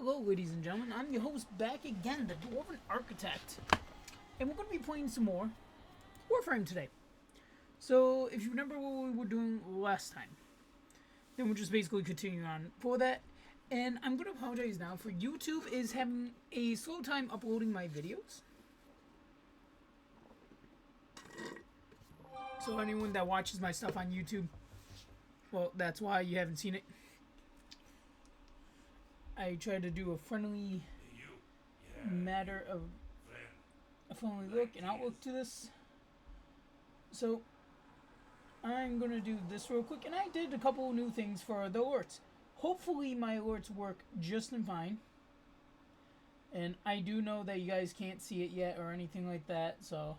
Hello, ladies and gentlemen. I'm your host back again, the Dwarven Architect. And we're going to be playing some more Warframe today. So, if you remember what we were doing last time, then we'll just basically continue on for that. And I'm going to apologize now for YouTube is having a slow time uploading my videos. So anyone that watches my stuff on YouTube, well, that's why you haven't seen it. I tried to do a friendly matter of a friendly look and outlook to this. So I'm going to do this real quick. And I did a couple of new things for the alerts. Hopefully my alerts work just fine. And I do know that you guys can't see it yet or anything like that. So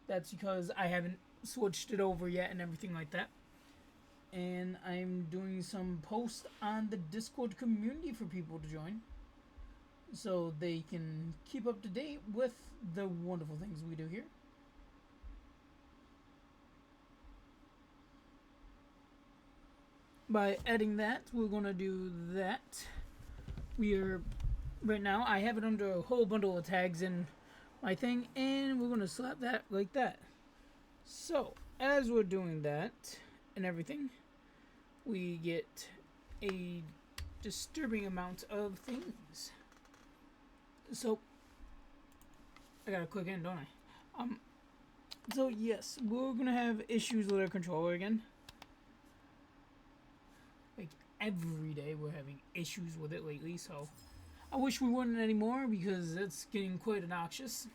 that's because I haven't switched it over yet and everything like that. And I'm doing some posts on the Discord community for people to join, so they can keep up to date with the wonderful things we do here. By adding that, we're going to do that. We are, right now, I have it under a whole bundle of tags in my thing, and we're going to slap that like that. So, as we're doing that and everything, we get a disturbing amount of things. So, I gotta click in, don't I? So yes, we're gonna have issues with our controller again. Like, every day we're having issues with it lately, so I wish we wouldn't anymore because it's getting quite obnoxious.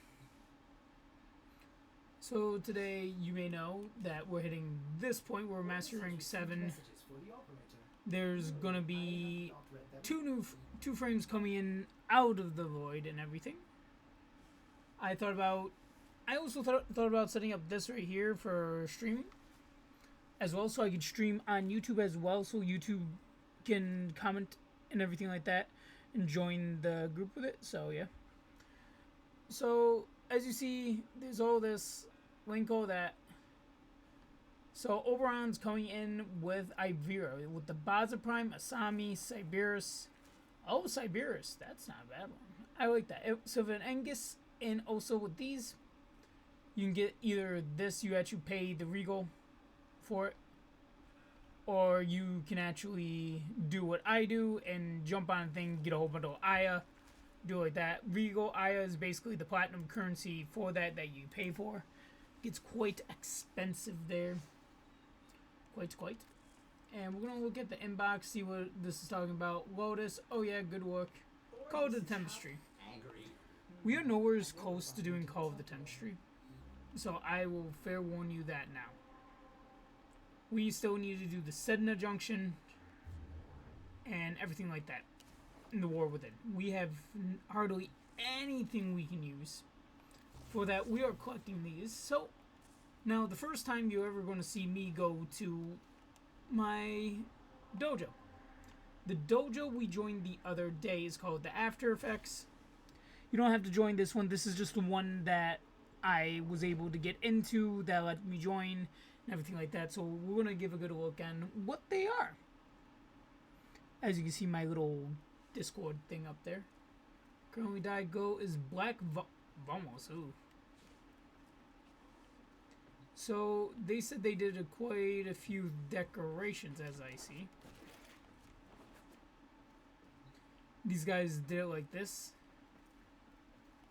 So today, you may know that we're hitting this point where we're Master Rank 7. There's gonna be two frames coming in out of the void and everything. I also thought about setting up this right here for streaming as well, so I could stream on YouTube as well, so YouTube can comment and everything like that and join the group with it. So yeah. So as you see, there's all this, link all that. So Oberon's coming in with Ivera, with the Baza Prime, Asami, Siberus. Oh, Siberus, that's not a bad one. I like that. So with an Angus, and also with these, you can get either this, you actually pay the Regal for it, or you can actually do what I do and jump on a thing, get a whole bundle of Aya, do it like that. Regal Aya is basically the platinum currency for that you pay for. It's quite expensive there. Quite. And we're gonna look at the inbox, see what this is talking about. Lotus, oh yeah, good work. Call of the Tempestry. We are nowhere as close to doing Call of the Tempestry, so I will fair warn you that now. We still need to do the Sedna Junction and everything like that in the War Within. We have hardly anything we can use. For that, we are collecting these. So, now the first time you're ever going to see me go to my dojo. The dojo we joined the other day is called the After Effects. You don't have to join this one. This is just the one that I was able to get into that let me join and everything like that. So we're going to give a good look on what they are. As you can see, my little Discord thing up there. Currently died go is Black Vamos. Ooh. So they said they did quite a few decorations, as I see. These guys did it like this.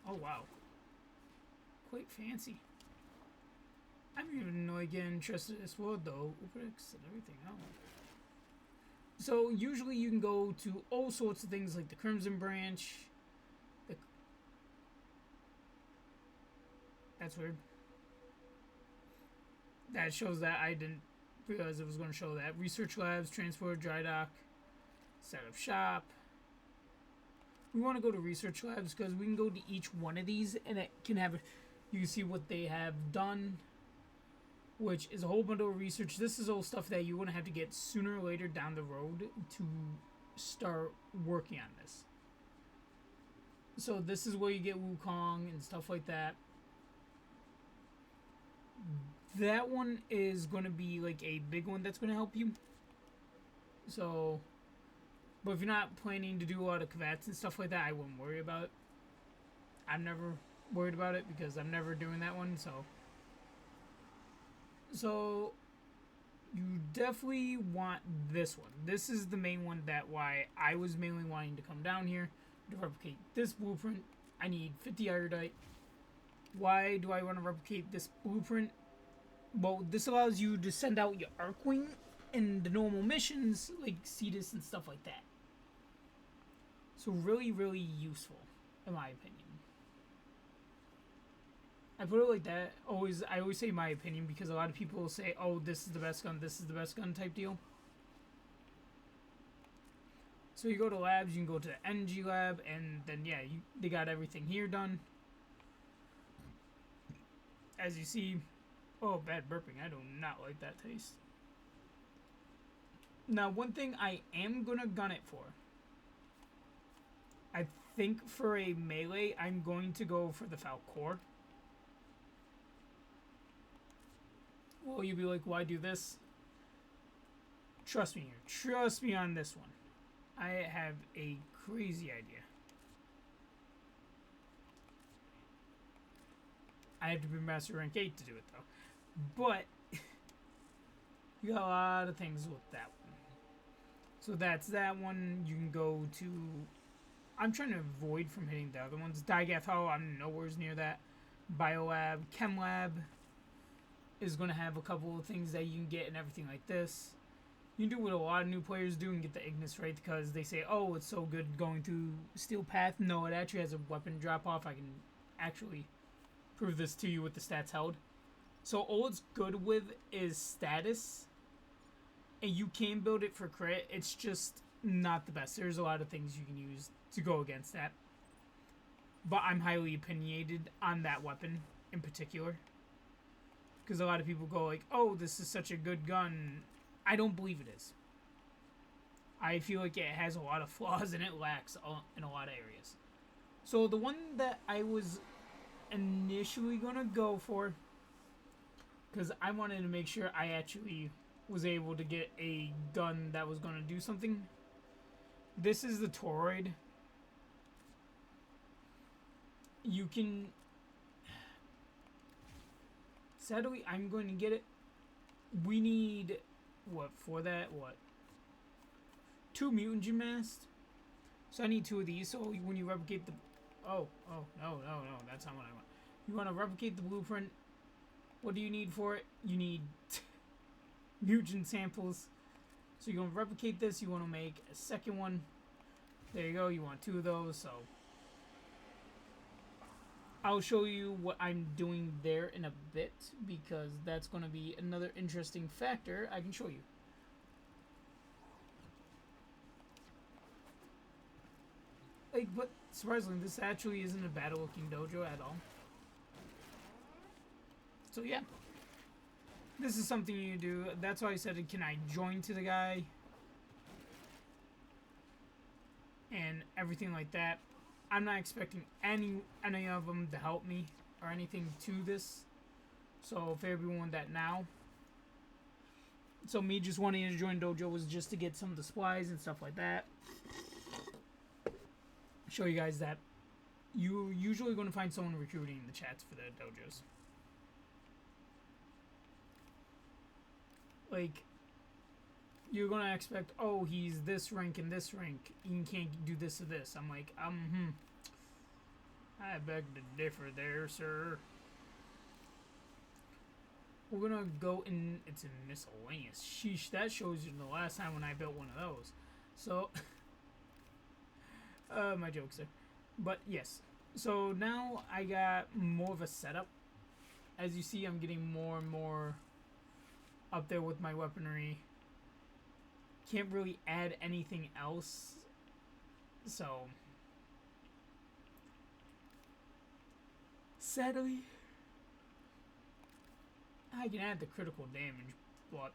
Oh wow, quite fancy. I don't even know I get interested in this world though. Openix and everything else. So usually you can go to all sorts of things like the Crimson Branch. That's weird. That shows that I didn't realize it was going to show that. Research labs, transport, dry dock, set up shop. We want to go to research labs because we can go to each one of these and it can have, you can see what they have done, which is a whole bundle of research. This is all stuff that you're going to have to get sooner or later down the road to start working on this. So this is where you get Wukong and stuff like that. That one is going to be like a big one that's going to help you. So But if you're not planning to do a lot of cavats and stuff like that, I wouldn't worry about it. I'm never worried about it because I'm never doing that one, so you definitely want this one. This is the main one that why I was mainly wanting to come down here to replicate this blueprint. I need 50 irodite. Why do I want to replicate this blueprint? Well, this allows you to send out your Arcwing in the normal missions like Cetus and stuff like that. So really, really useful, in my opinion. I put it like that. I always say my opinion because a lot of people will say, "Oh, this is the best gun. This is the best gun," type deal. So you go to labs. You can go to the NG lab, and then yeah, they got everything here done. As you see, oh, bad burping. I do not like that taste. Now, one thing I am gonna gun it for. I think for a melee, I'm going to go for the Falcor. Well, you'll be like, why do this? Trust me here. Trust me on this one. I have a crazy idea. I have to be Master Rank 8 to do it, though. But, you got a lot of things with that one. So that's that one. You can go to... I'm trying to avoid from hitting the other ones. Digath Hall, I'm nowhere near that. Biolab, Chemlab is going to have a couple of things that you can get and everything like this. You can do what a lot of new players do and get the Ignis right because they say, oh, it's so good going through Steel Path. No, it actually has a weapon drop-off. I can actually prove this to you with the stats held. So all it's good with is status, and you can build it for crit. It's just not the best. There's a lot of things you can use to go against that. But I'm highly opinionated on that weapon in particular. Because a lot of people go like, oh, this is such a good gun. I don't believe it is. I feel like it has a lot of flaws and it lacks in a lot of areas. So the one that I was initially going to go for, because I wanted to make sure I actually was able to get a gun that was going to do something. This is the Toroid. You can... Sadly, I'm going to get it. We need... What, for that? What? 2 mutant gymnasts. So I need 2 of these. So when you replicate the... Oh, no. That's not what I want. You want to replicate the blueprint. What do you need for it? You need mutant samples. So you're going to replicate this. You want to make a second one. There you go. You want 2 of those. So I'll show you what I'm doing there in a bit because that's going to be another interesting factor I can show you. Like, but surprisingly, this actually isn't a bad looking dojo at all. So yeah, this is something you do. That's why I said, can I join to the guy? And everything like that. I'm not expecting any of them to help me or anything to this. So for everyone that now. So me just wanting to join dojo was just to get some of the supplies and stuff like that. Show you guys that you're usually going to find someone recruiting in the chats for the dojos. Like, you're going to expect, oh, he's this rank and this rank. He can't do this or this. I'm like, I beg to differ there, sir. We're going to go in, it's in miscellaneous. Sheesh, that shows you the last time when I built one of those. So, my jokes there. But yes, so now I got more of a setup. As you see, I'm getting more and more up there with my weaponry. Can't really add anything else. So, sadly, I can add the critical damage, but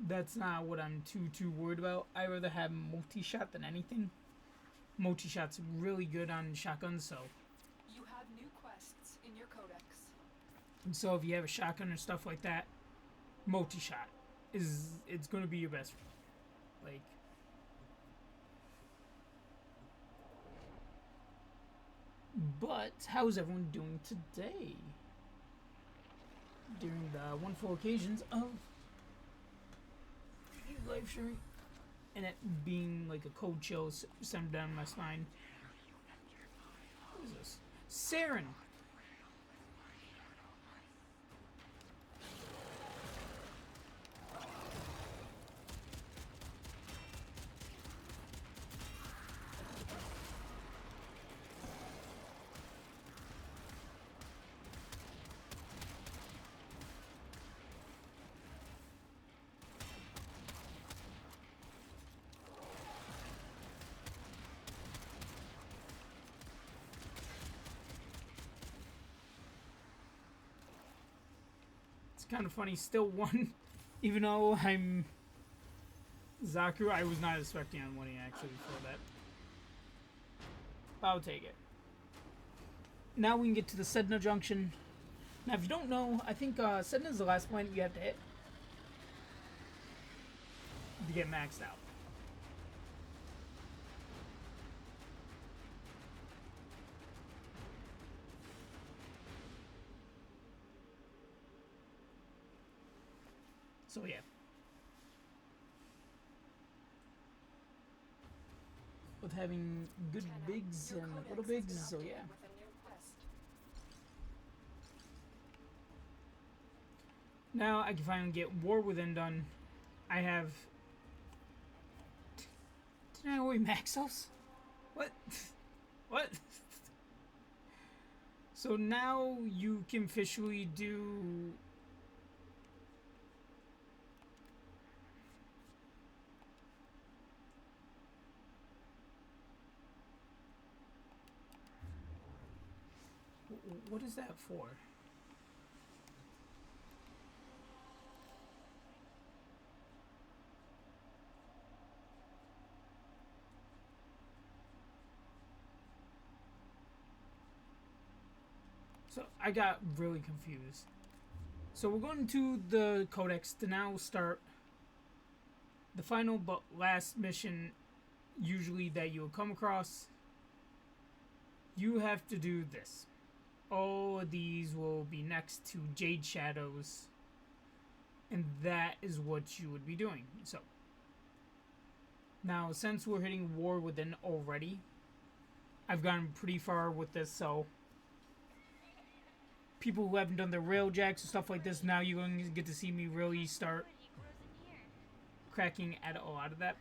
that's not what I'm too worried about. I rather have multi-shot than anything. Multi-shot's really good on shotguns, so. You have new quests in your codex. And so if you have a shotgun or stuff like that, multi-shot it's going to be your best friend. Like, But how's everyone doing today? During the wonderful occasions of live streaming and it being like a cold chill sent down my spine. What is this? Saren! Kind of funny, still one, even though I'm Zaku, I was not expecting on winning actually for that. But I'll take it. Now we can get to the Sedna Junction. Now if you don't know, I think Sedna is the last planet you have to hit to get maxed out. So yeah. With having good bigs and little bigs, so yeah. Now I can finally get War Within done. I have... Did I already max those? What? What? So now you can officially do... What is that for? So I got really confused. So we're going to the Codex to now start the final but last mission usually that you'll come across. You have to do this. All of these will be next to Jade Shadows, and that is what you would be doing. So now since we're hitting War Within already, I've gotten pretty far with this, so people who haven't done the railjacks and stuff like this, now you're going to get to see me really start cracking at a lot of that.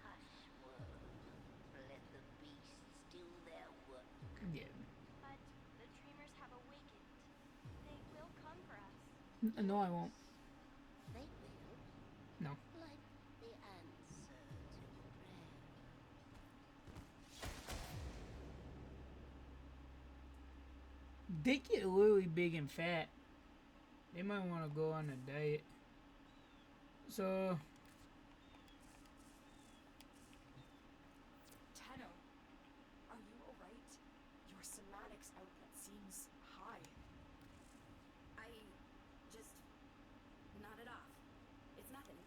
Yeah. No, I won't. No. They get really big and fat. They might want to go on a diet. So... Tenno, are you alright? Your somatics output seems high. I just nodded off. It's nothing.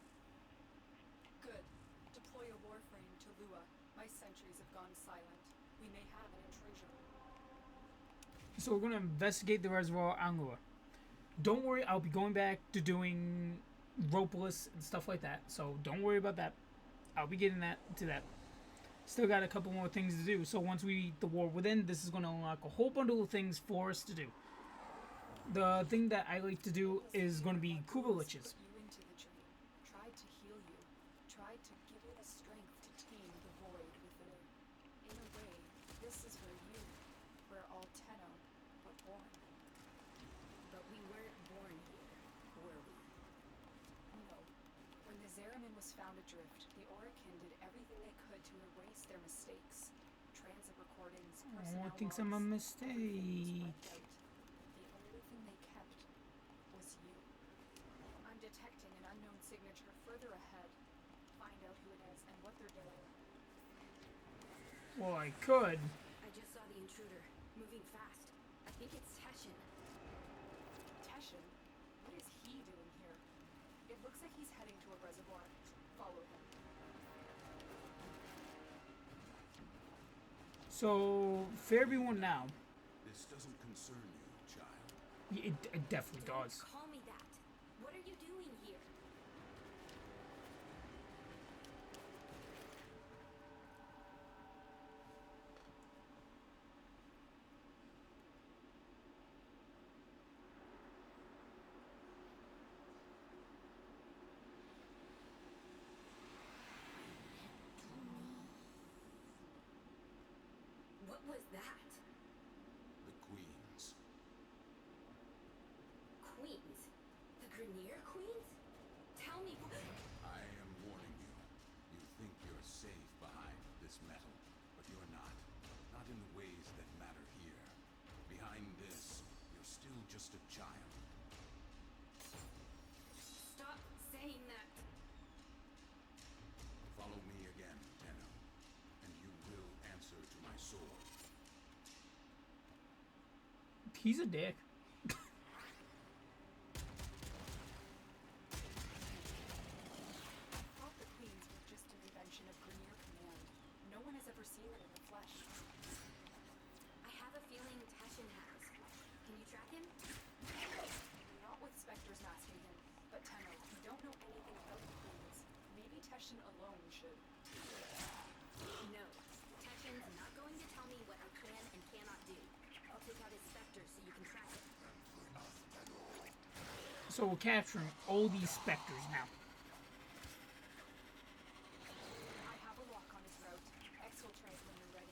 Good. Deploy a warframe to Lua. My sentries have gone silent. We may have an intrusion. So we're going to investigate the reservoir on Lua. Don't worry, I'll be going back to doing ropeless and stuff like that. So don't worry about that. I'll be getting to that. Still got a couple more things to do. So once we beat the War Within, this is going to unlock a whole bundle of things for us to do. The thing that I like to do is going to be Kubaliches. You into the dream. Tried to heal you. Tried to give you the strength to tame the void within it. In a way, this is where all Tenno were born. But we weren't born here, were we? No. When the Zeramin was found adrift, the Orokin did everything they could to erase their mistakes. Transit recordings, personnel I think I'm a logs, mistake. wiped out. The only thing they kept was you. I'm detecting an unknown signature further ahead. Find out who it is and what they're doing. Well, I could. I just saw the intruder, moving fast. I think it's Teshin. Teshin? What is he doing here? It looks like he's heading to a reservoir. Follow him. So, for everyone now, This It definitely Don't does. call me that. What are you doing here? What was that? The Queens. Queens? The Grenier Queens? Tell me. I am warning you. You think you're safe behind this metal, but you're not. Not in the ways that matter here. Behind this, you're still just a child. Stop saying that. Follow me again, Tenno, and you will answer to my sword. He's a dick. I thought the Queens were just an invention of Grenier Command. No one has ever seen it in the flesh. I have a feeling Teshin has. Can you track him? Not with Spectres masking him, but Tenno, you don't know anything about the Queens. Maybe Teshin alone should. No. Teshin's not going to tell me what I can and cannot do. I'll take out his specter so you can track it. So we're capturing all these specters now. I have a lock on his route. Exfiltrate when you're ready.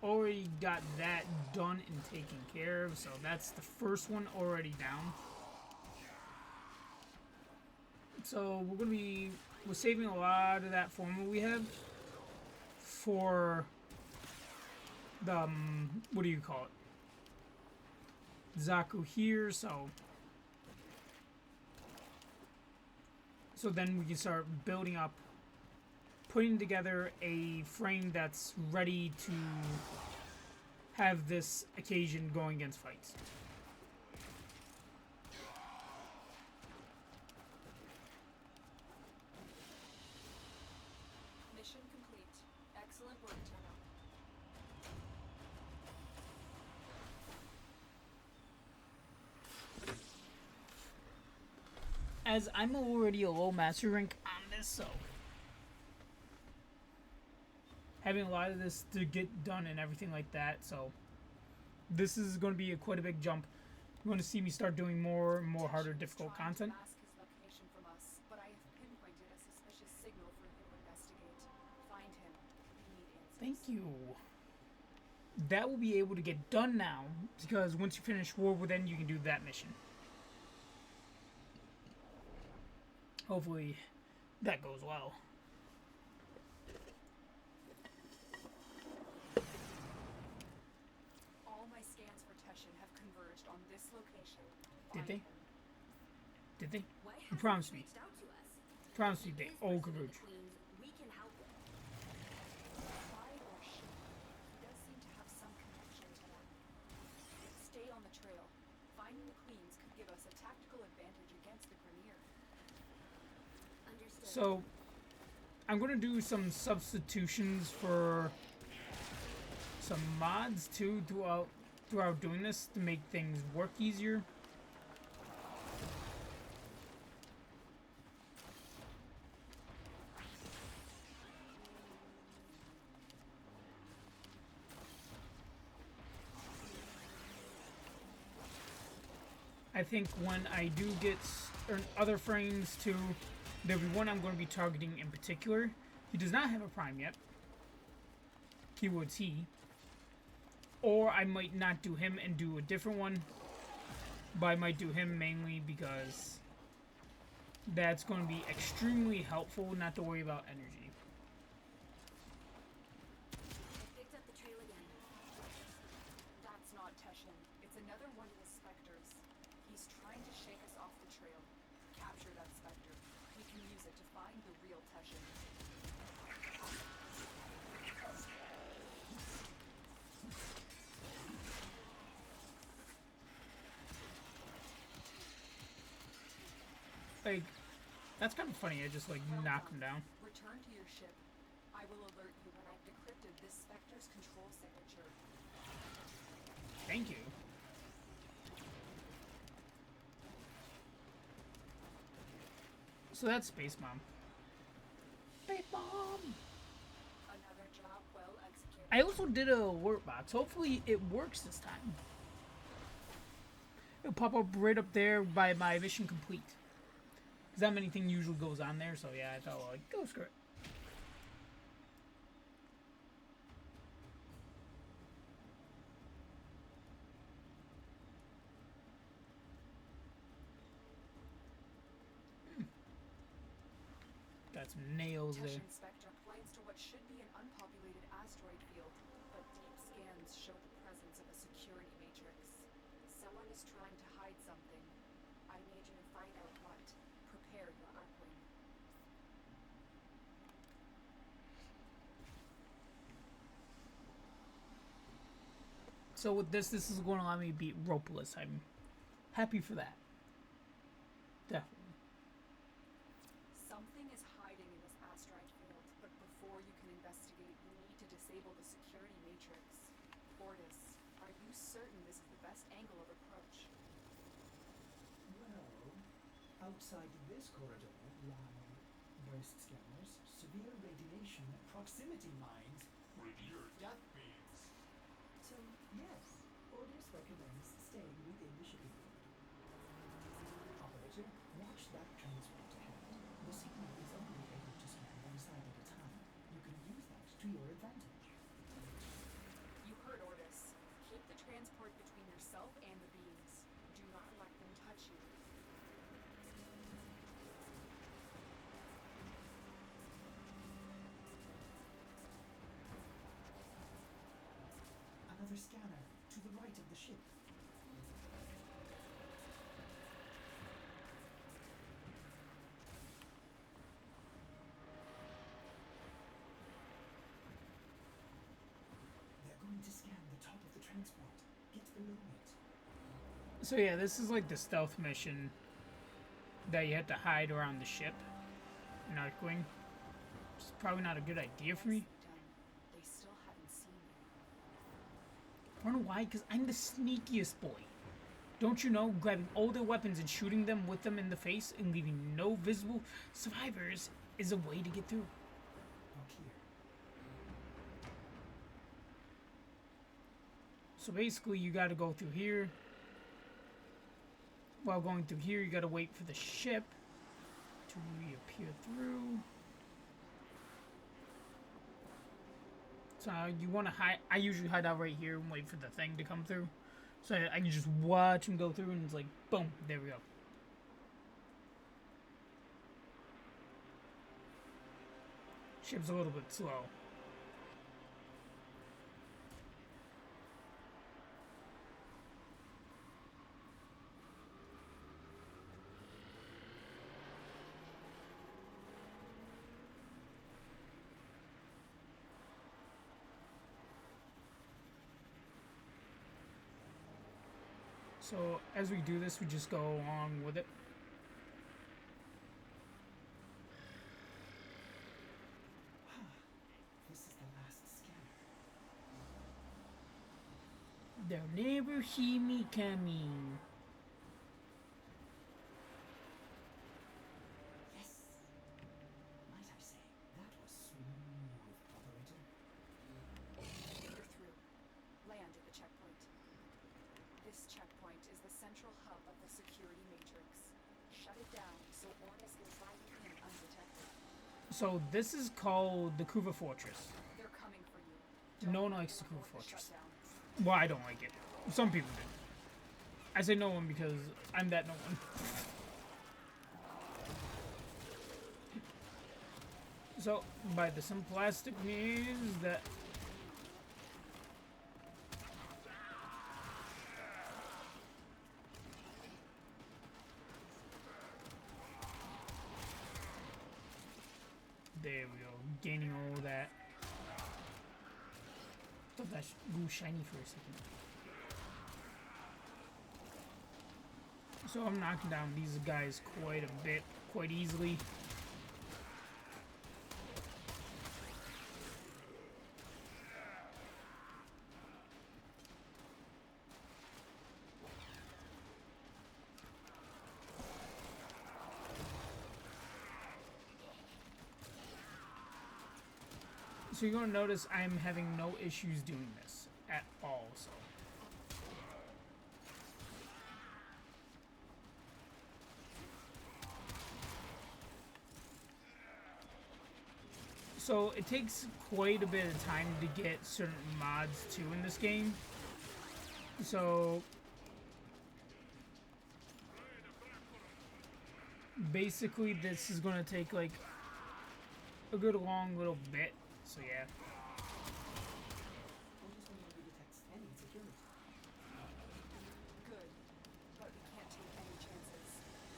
Already got that done and taken care of, so that's the first one already down. So we're saving a lot of that formula we have for the what do you call it? Zaku here, so then we can start building up, putting together a frame that's ready to have this occasion going against fights. Mission complete. Excellent work, Tenno. As I'm already a low master rank on this, so having a lot of this to get done and everything like that, so this is going to be quite a big jump. You're going to see me start doing more and more harder, Teshin is difficult trying to content. mask his location from us, but I have pinpointed a suspicious signal for you to investigate. Find him. We need answers. Thank you. That will be able to get done now, because once you finish War Within, you can do that mission. Hopefully, that goes well. All my scans for Teshin have converged on this location. Did Find they? him. Did they? Why You hasn't promised he me. reached out to us? Promise me they His all version of the converge. Queens, we can help with. Spy or shoot? He does seem to have some connection to them. Stay on the trail. Finding the Queens could give us a tactical advantage against the Grenier. Understood. So, I'm going to do some substitutions for some mods too throughout doing this to make things work easier. I think when I do get other frames too, there'll be one I'm going to be targeting in particular. He does not have a prime yet. Keyword's he. Or I might not do him and do a different one. But I might do him mainly because that's going to be extremely helpful not to worry about energy. I picked up the trail again. That's not Teshin. It's another one of his specters. He's trying to shake us off the trail. Capture that specter. We can use it to find the real Teshin. Like, That's kind of funny. I just like knock him down. Return to your ship. I will alert you when I've decrypted this Spectre's control signature. Thank you. So that's Space Mom. Space Mom! Another job well executed. I also did a alert box. Hopefully it works this time. It'll pop up right up there by my mission complete. Because that many thing usually goes on there, so yeah, I thought, like, go screw it. Got some nails there. Teshin Spectre points to what should be an unpopulated asteroid field, but deep scans show the presence of a security matrix. Someone is trying to hide something. I need you to find out what. Prepare your Arkwing. So with this is going to allow me to beat Ropeless. I'm happy for that. Definitely. Something is hiding in this asteroid field, but before you can investigate, you need to disable the security matrix. Ordis, are you certain this is the best angle of approach? Well, outside this corridor lie burst scanners, severe radiation, proximity mines. Your death beams. So, yes, Orders recommends staying within the shipping field. Operator, watch that transport ahead. The signal is only able to scan one side at a time. You can use that to your advantage. You heard Ordis. Keep the transport between yourself and the beings. Do not let them touch you. Another scanner to the right of the ship. They're going to scan the top of the transport. Get below it. So yeah, this is like the stealth mission that you have to hide around the ship in Arkwing. It's probably not a good idea for me. Nicely done. They still haven't seen you. I don't know why, because I'm the sneakiest boy. Don't you know, grabbing all their weapons and shooting them with them in the face and leaving no visible survivors is a way to get through. Look here. So basically, you gotta go through here. While going through here, you gotta wait for the ship to reappear through. So you want to hide. I usually hide out right here and wait for the thing to come through. So I can just watch him go through and it's like, boom, there we go. Ship's a little bit slow. So as we do this, we just go along with it. This is the last scanner. They'll never see me coming. Yes! Might I say, that was smooth, Operator. You're through. Land at the checkpoint. This checkpoint is the central hub of the security matrix. Shut it down so Ordis will fly you in undetected. So this is called the Kuva Fortress. They're coming for you. No one likes the Kuva Fortress. Well, I don't like it. Some people do. I say no one because I'm that no one. So, by the simplistic means that there we go, gaining all that. Thought that grew shiny for a second. So I'm knocking down these guys quite a bit, quite easily. So you're going to notice I'm having no issues doing this at all. So it takes quite a bit of time to get certain mods too in this game. So basically this is going to take like a good long little bit. So yeah. I'm just wondering if he detects any security. Good. But we can't take any chances.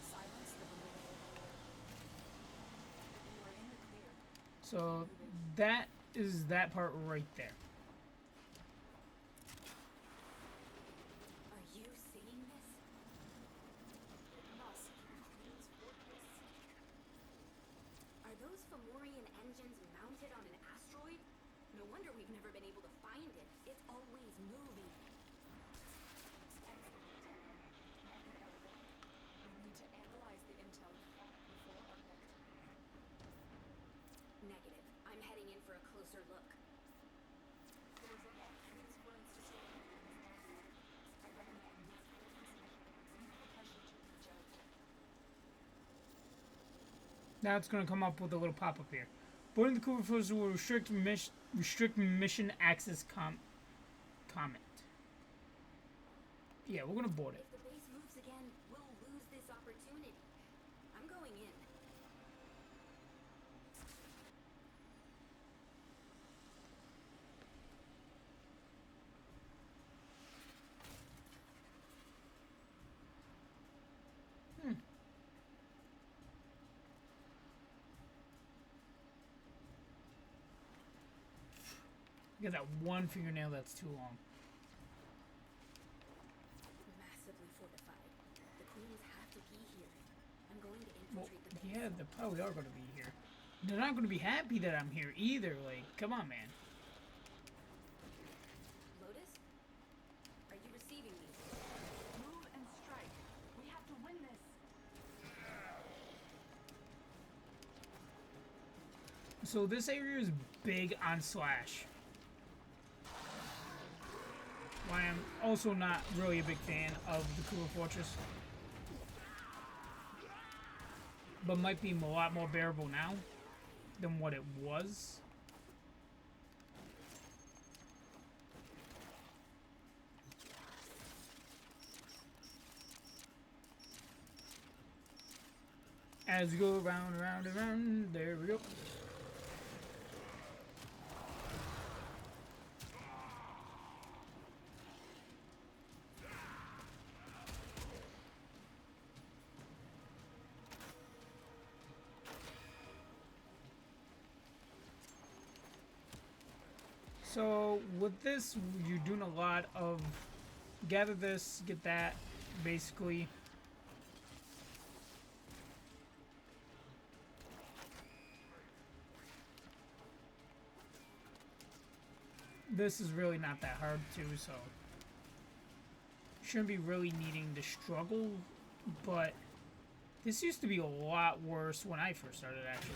Silence the removal. We're in the clear. So that is that part right there. Are you seeing this? It must be the Queen's fortress. Are those Fomorian engines mounted on an asteroid? No wonder we've never been able to find it. It's always moving. We need to analyze the intel before our next. Negative. I'm heading in for a closer look. Please for institution. I recommend pressure to reach out. Now it's going to come up with a little pop-up here. Boarding the Cooper Force will restrict mission access comment. Yeah, we're going to board it. If the base moves again, we'll lose this opportunity. I'm going in. Get that one fingernail that's too long. Massively fortified. The queens have to be here. I'm going to Well, infiltrate the base. yeah, they probably are going to be here. They're not going to be happy that I'm here either. Like, come on, man. Lotus? Are you receiving me? Move and strike. We have to win this. So this area is big on Slash. Why I'm also not really a big fan of the Cooper Fortress. But might be a lot more bearable now than what it was. As we go around, around, around, there we go. So with this, you're doing a lot of gather this, get that, basically. This is really not that hard too, so shouldn't be really needing to struggle, but this used to be a lot worse when I first started, actually.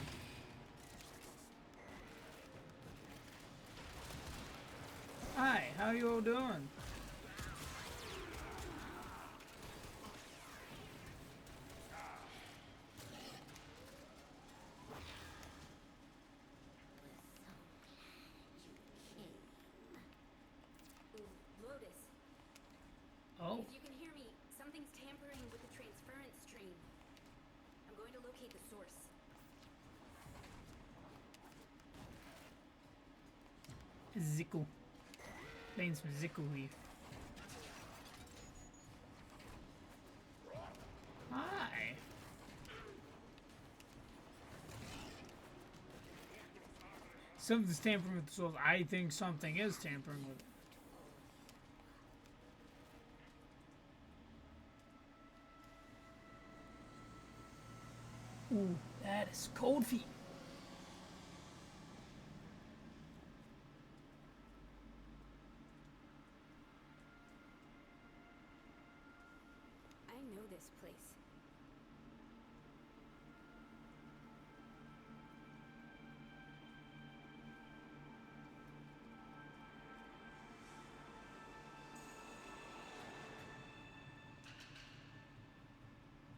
Hi, how you all doing? Lotus, Oh, if you can hear me, something's tampering with the transference stream. I'm going to locate the source. Zickle. Playing some Zickle Leaf. Hi. Something's tampering with the souls. I think something is tampering with it. Ooh, that is cold feet. I know this place.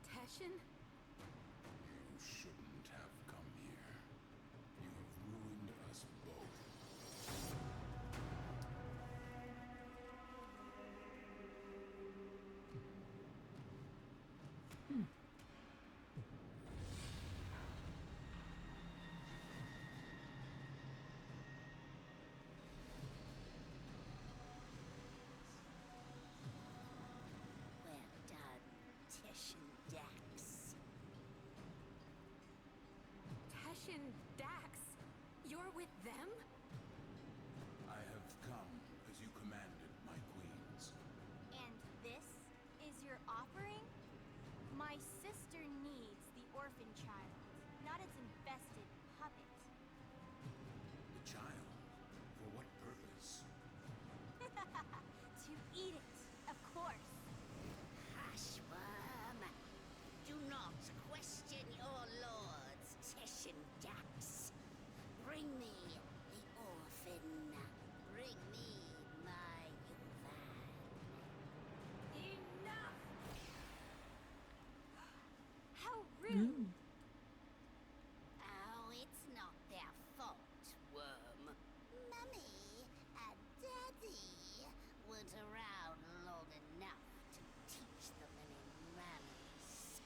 Teshin? You shouldn't have come here. You have ruined us both. Well done, Teshin Dax. Teshin Dax? You're with them? I have come as you commanded, my queens. And this is your offering? My sister needs the orphan child, not its infested puppet. The child? For what purpose? To eat it, of course. Hushworm! Do not question your lords, Teshin Dax. Bring me the orphan. Bring me my Yuvan. Enough! How rude! Oh, it's not their fault, Worm. Mummy and Daddy weren't around long enough to teach them any manners.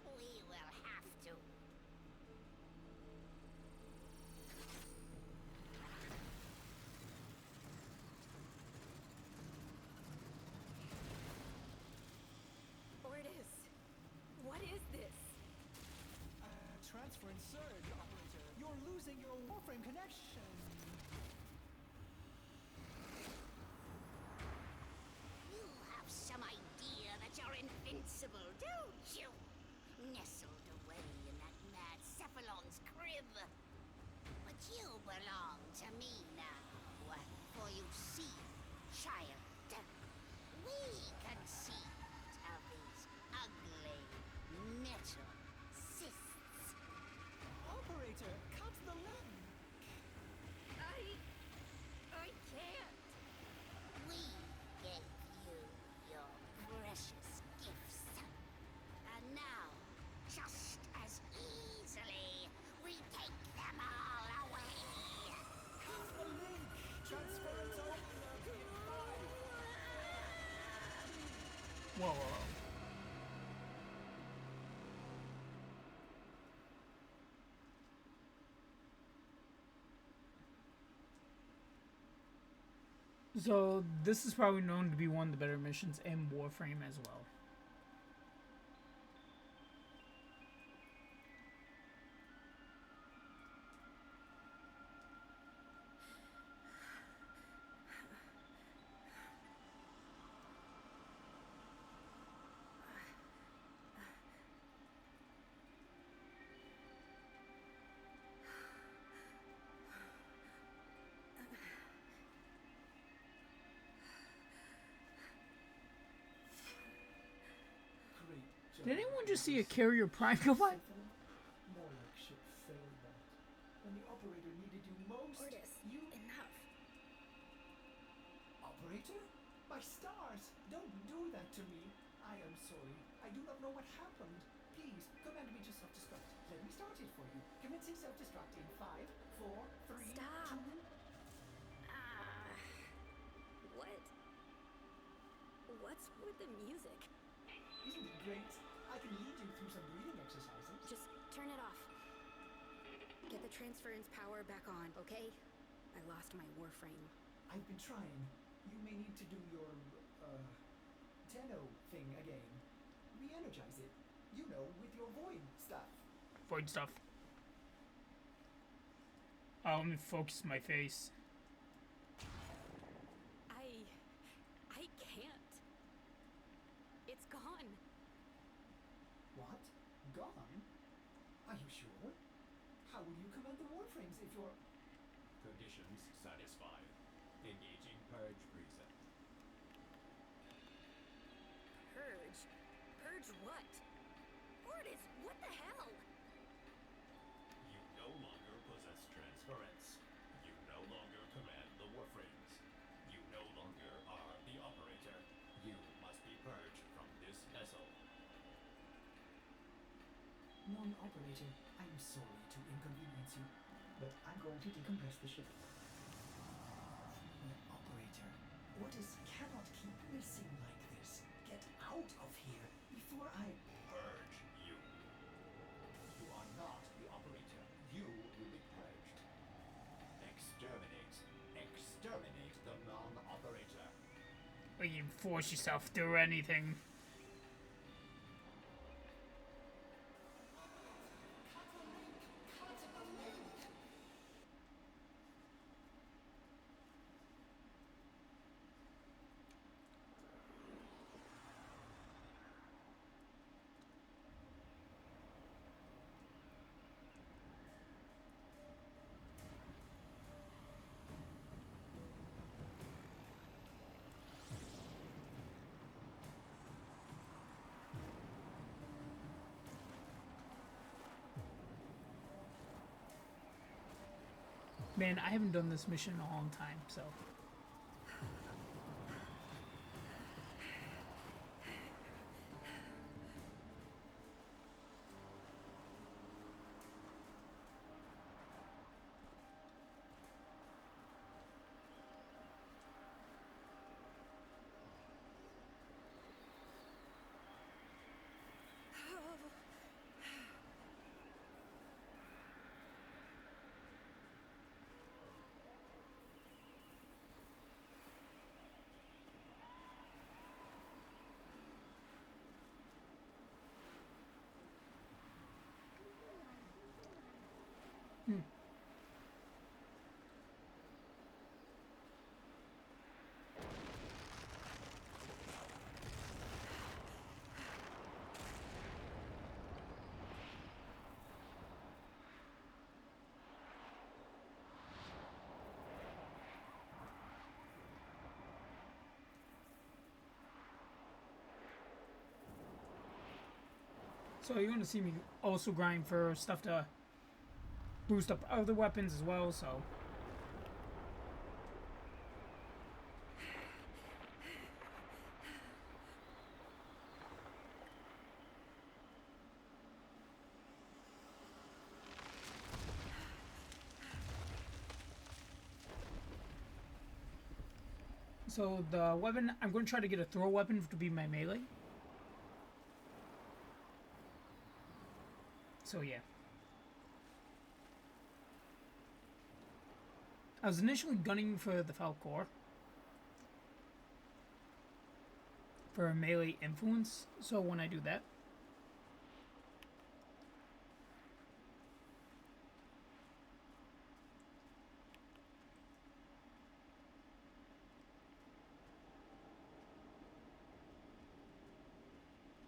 We will have to. Ordis, what is this? Transfer and surge, operator. You're losing your warframe connection. You have some idea that you're invincible, don't you? Nestled away in that mad Cephalon's crib. But you belong to me now. For you see, child, we conceived of these ugly metal cysts. Operator, cut the link. I can't. We gave you your precious gifts. And now, just as easily, we take them all away. Cut the link. Transference over. Whoa, whoa, whoa. So this is probably known to be one of the better missions in Warframe as well. Great job. Did anyone just see a carrier prime go by? More like ship failed that. When the operator needed you most, Ordis, you... enough. Operator? My stars! Don't do that to me. I am sorry. I do not know what happened. Please, command me to self-destruct. Let me start it for you. Commencing self-destruct in 5, 4, 3, Stop. 2... What? What's with the music? Isn't it great? I can lead you through some breathing exercises. Just turn it off. Get the transference power back on, okay? I lost my warframe. I've been trying. You may need to do your, Tenno thing again. Re-energize it. You know, with your void stuff. Void stuff. Oh, let me focus my face. I can't. It's gone. What? gone? Are you sure? How will you command the warframes if you're... Conditions satisfied. Engaging purge preset. Purge? Purge what? Mortis, what the hell? You no longer possess transference. You no longer command the warframes. You no longer are the operator. You must be purged from this vessel. Non-operator, I'm sorry to inconvenience you, but I'm going to decompress the ship. Non-operator, orders cannot keep missing like this. Get out of here before I... Purge you. You are not the operator. You will be purged. Exterminate. Exterminate the non-operator. Or you force yourself through anything. Man, I haven't done this mission in a long time, so... So you're gonna see me also grind for stuff to boost up other weapons as well, so... So the weapon, I'm going to try to get a throw weapon to be my melee. So yeah. I was initially gunning for the Falcor. For a melee influence, so when I do that.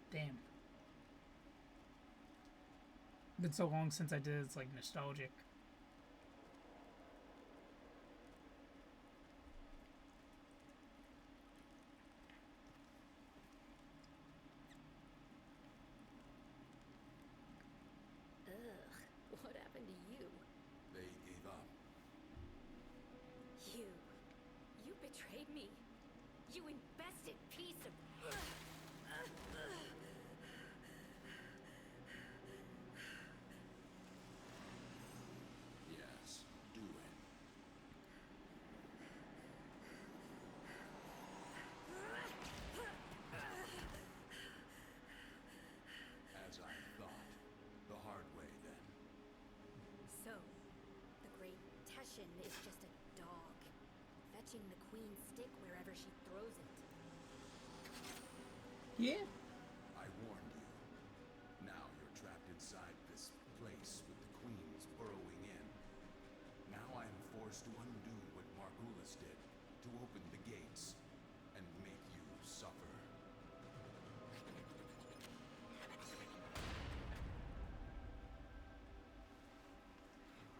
Damn. Been so long since I did it, it's like nostalgic. Ugh, what happened to you? They gave up. You betrayed me. You invested piece of... Yes, do it. As I thought. The hard way, then. So, the great Teshin is just a dog, fetching the queen's stick wherever she throws it. Yeah. I warned you. Now you're trapped inside this place with the queens burrowing in. Now I am forced to undo what Margulis did, to open the gates, and make you suffer.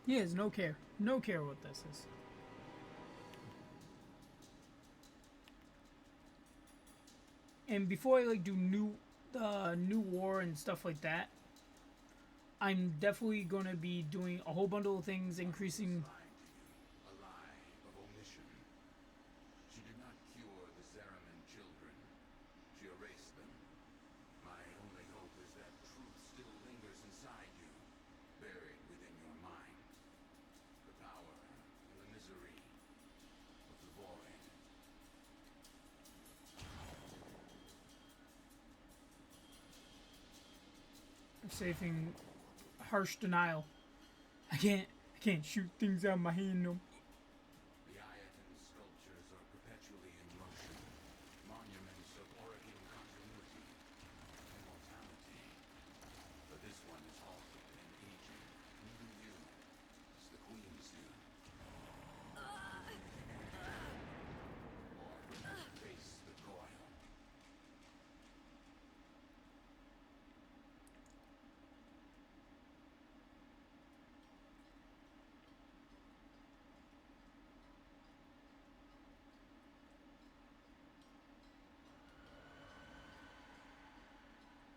He has no care. No care what this is. And before I like do new war and stuff like that, I'm definitely gonna be doing a whole bundle of things, increasing. A lie of omission. She did not cure the Zeraman children. She erased them. My only hope is that truth still lingers inside you, buried within your mind. The power and the misery of the void. I'm saving harsh denial. I can't shoot things out of my hand. No. The Ayatin sculptures are perpetually in motion, monuments of Oregon continuity, immortality. But this one is halted and aging, needing you, as the queens do. Or face the coil.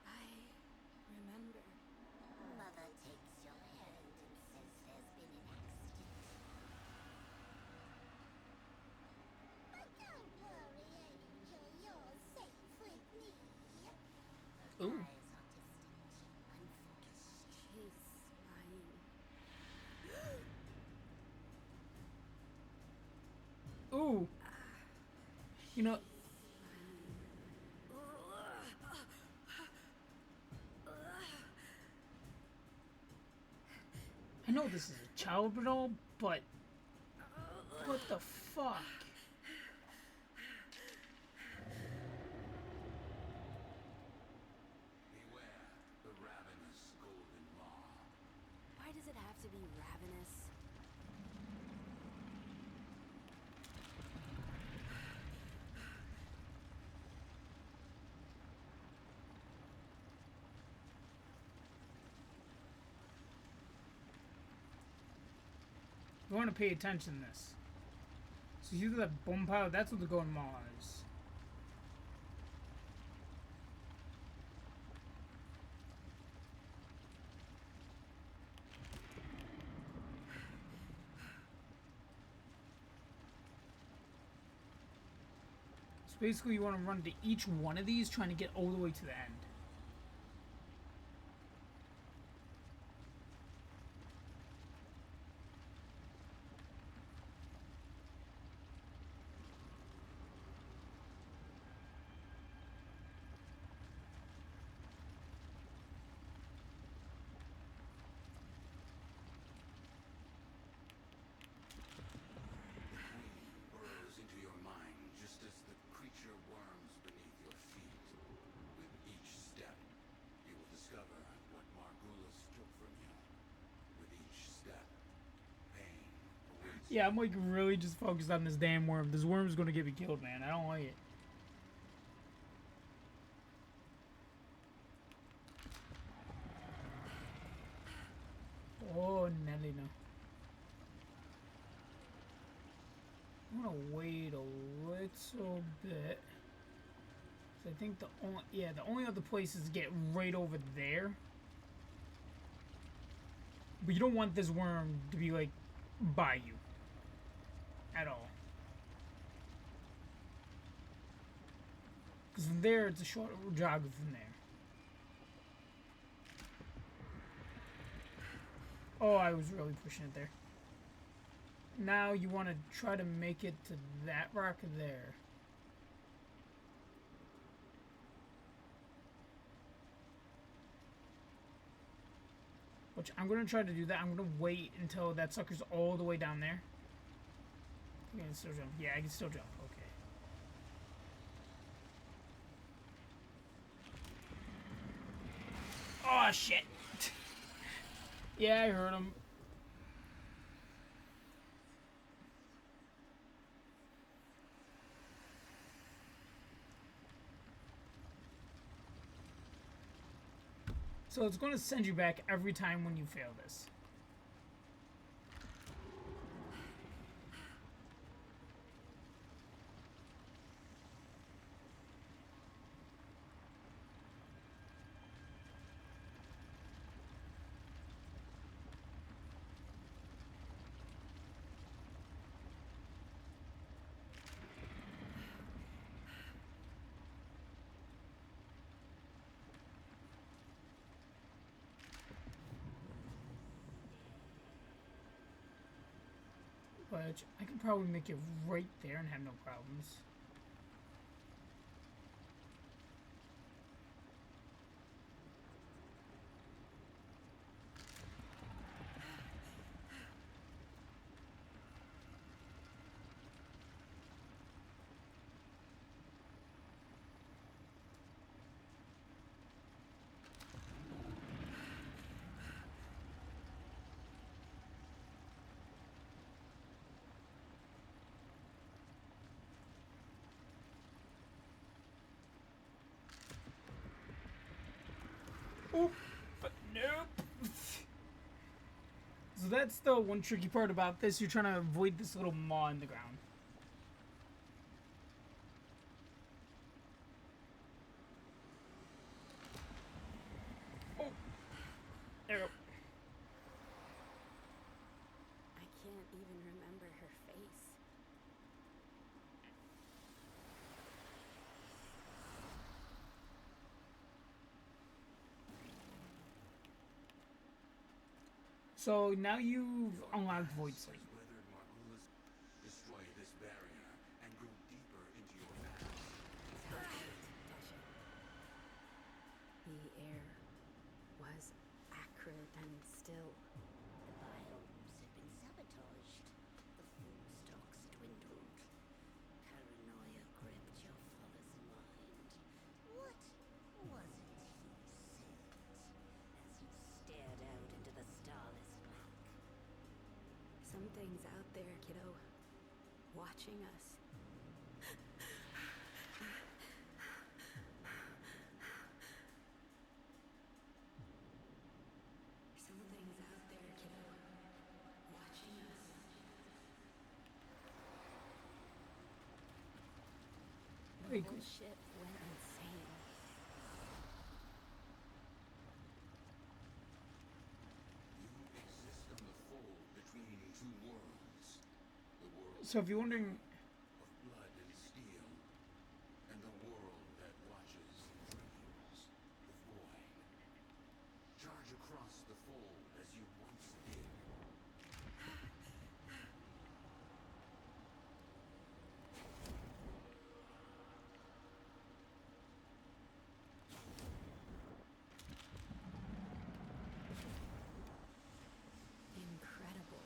I remember. Mother takes your hand and says there's been an accident. But don't worry, Angel. You're safe with me. Her Ooh. eyes are distant, unfocused. She's lying. Ooh. You know. I know this is a child doll, but what the fuck? Beware the ravenous golden maw. Why does it have to be ravenous? You want to pay attention to this. So you do that bomb pile, that's what the golden maw is. So basically you want to run to each one of these trying to get all the way to the end. Burrows into your mind just as the creature worms beneath your feet. With each step, you will discover what Margulis took from you. With each step, pain awaits. Yeah, I'm like really just focused on this damn worm. This worm's gonna get me killed, man. I don't like it. Oh, Nelly, no. I'm gonna wait a little bit. So I think the only other place is to get right over there. But you don't want this worm to be like by you at all. Because from there it's a short jog from there. Oh, I was really pushing it there. Now you want to try to make it to that rock there. Which I'm going to try to do that. I'm going to wait until that sucker's all the way down there. I can still jump. Yeah, I can still jump. Okay. Oh, shit. Yeah, I heard him. So it's going to send you back every time when you fail this. But I could probably make it right there and have no problems. Oh, but nope. So that's the one tricky part about this. You're trying to avoid this little maw in the ground. Oh, there we go. I can't even remember her face. So now you've unlocked Void Sleep. Weathered Margulis, destroy this barrier and go deeper into your past. The air was acrid and still. The biomes had been sabotaged. The food stocks dwindled. Paranoia gripped your father's mind. What was it he said as you stared out into the starless black? Something's out there, kiddo. Watching us. Something's out there, kiddo. Watching us. The Wait, whole ship went insane. You exist on the fold between two worlds. The world so if you're wondering, of blood and steel, and the world that watches and dreams, the void. Charge across the fold as you once did. Incredible.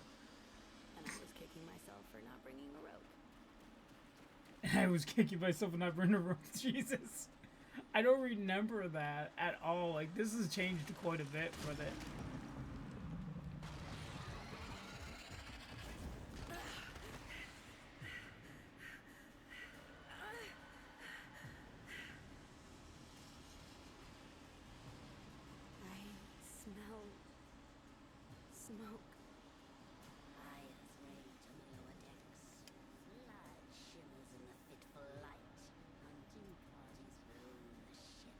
And I was kicking myself for not bringing a rope. I was kicking myself and not bringing a rope. Jesus. I don't remember that at all. Like, this has changed quite a bit with it. I smell smoke. Fires rage on the lower decks. Blood shimmers in the fitful light. Hunting parties roam the ship.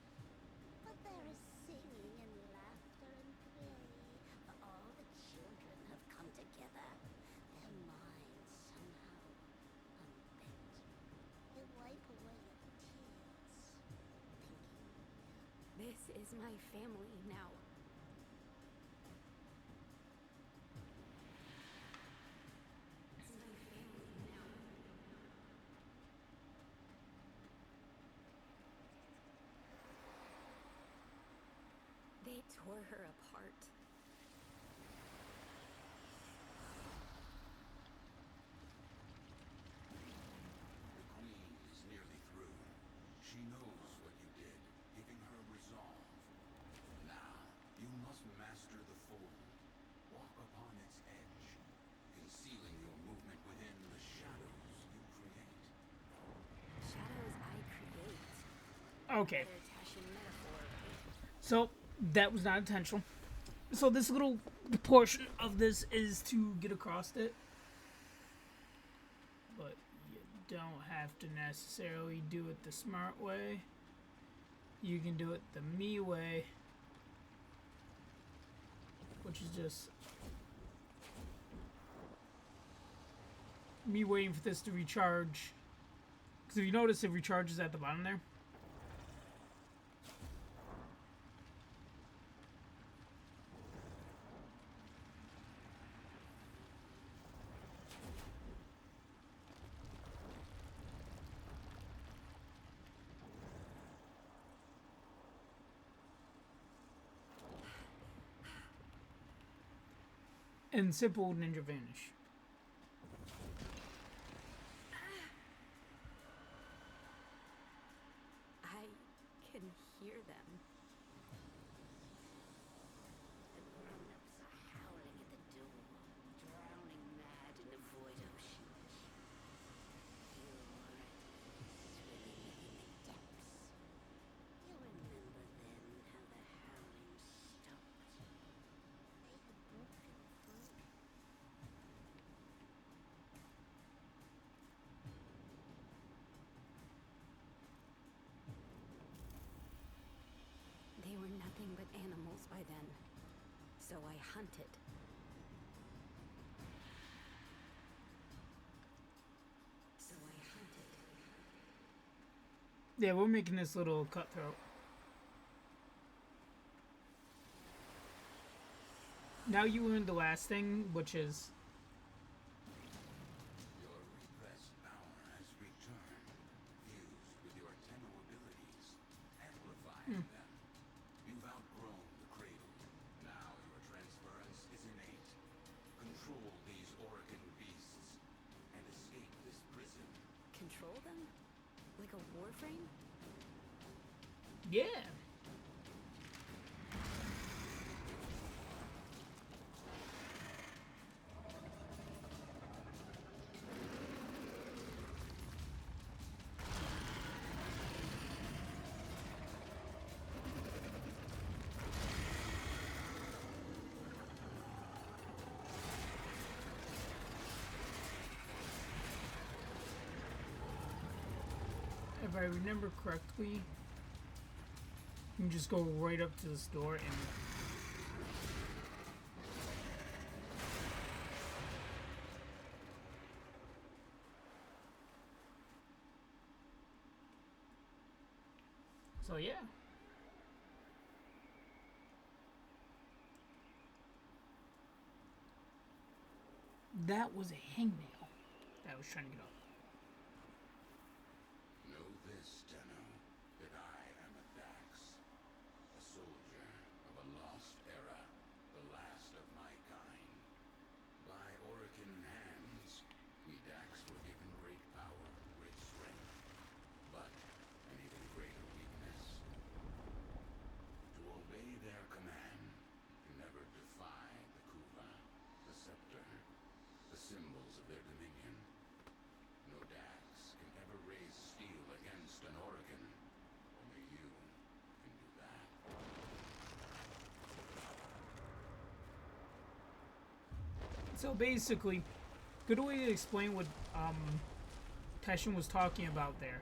But there is singing and laughter and play. For all the children have come together. Their minds somehow unbent. They wipe away your tears. Thinking This is my family now. It's my family now. They tore her apart. The Queen is nearly through. She knows what you did, giving her resolve. Now, you must master the fold. Walk upon its edge, concealing your movement within the shadows you create. Shadows I create. Okay. Another Tashin metaphor, right? So that was not intentional. So this little portion of this is to get across it. But you don't have to necessarily do it the smart way. You can do it the me way. Which is just me waiting for this to recharge. Because if you notice, it recharges at the bottom there. And simple ninja vanish. I can hear them. The grown-ups are howling at the door, drowning mad in the void ocean. You're swimming in the depths. You remember then how the howling stopped. They had broken through. They were nothing but animals by then. So I hunted. Yeah, we're making this little cutthroat. Now you learned the last thing, which is Your repressed power has returned, fused with your Tenno abilities, amplifying them. You've outgrown the cradle. Now your transference is innate. Control these Orokin beasts and escape this prison. Control them? Like a warframe? yeah. If I remember correctly, you can just go right up to this door and so yeah. That was a hangnail that I was trying to get off. Know this, Tenno, that I am a Dax, a soldier of a lost era, the last of my kind. By Orokin hands, we Dax were given great power, great strength, but an even greater weakness. To obey their command, to never defy the Kuva, the scepter, the symbols of their dominion. No Dax can ever raise steel against an Orokin. Only you can do that. So basically, good way to explain what Teshin was talking about there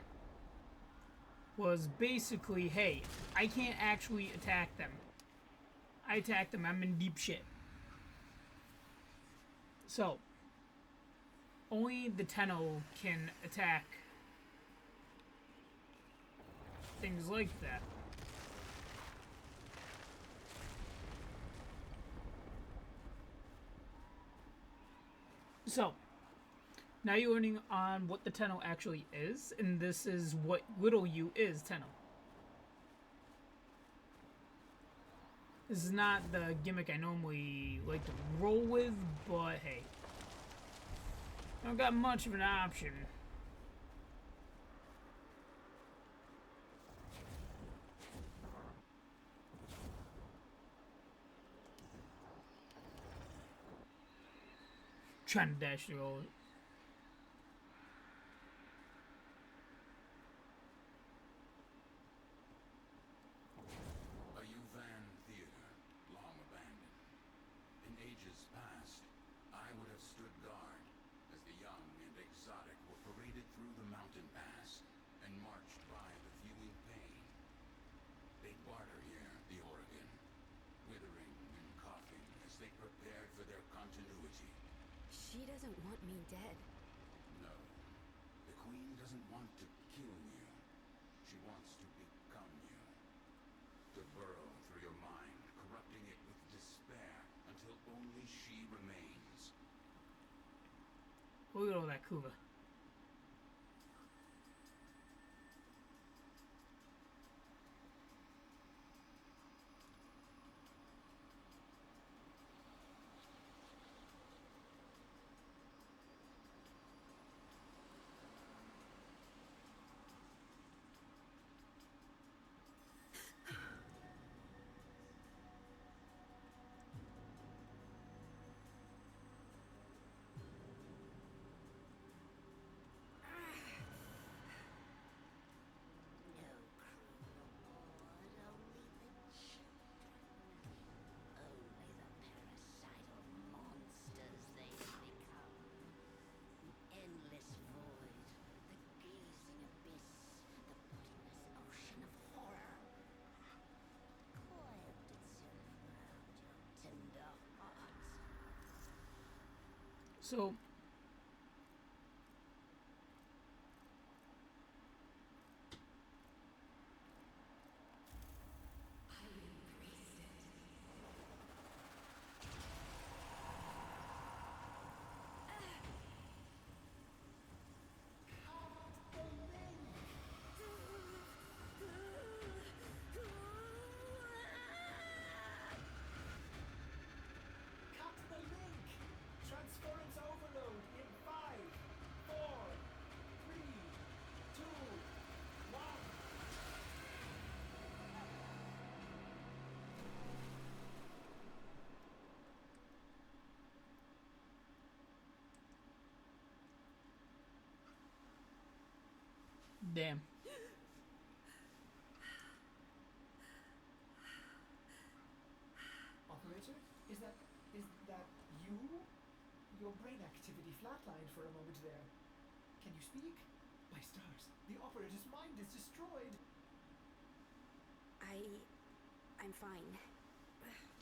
was basically, hey, I can't actually attack them. I attack them, I'm in deep shit. So, only the Tenno can attack things like that. So, now you're learning on what the Tenno actually is, and this is what little you is Tenno. This is not the gimmick I normally like to roll with, but hey. I don't got much of an option. Trying to dash through all of it. A Yuvan theater, long abandoned. In ages past, I would have stood guard as the young and exotic were paraded through the mountain pass and marched by the viewing pain. They'd barter here, the Orokin, withering and coughing as they prepared for their continuity. She doesn't want me dead. No, the Queen doesn't want to kill you. She wants to become you. To burrow through your mind, corrupting it with despair until only she remains. Look at all that Kuva. So Cut the link! Transference overload in 5, 4, 3, 2, 1. damn. Operator, is that you? Your brain activity flatlined for a moment there. Can you speak? My stars, the operator's mind is destroyed. I'm fine.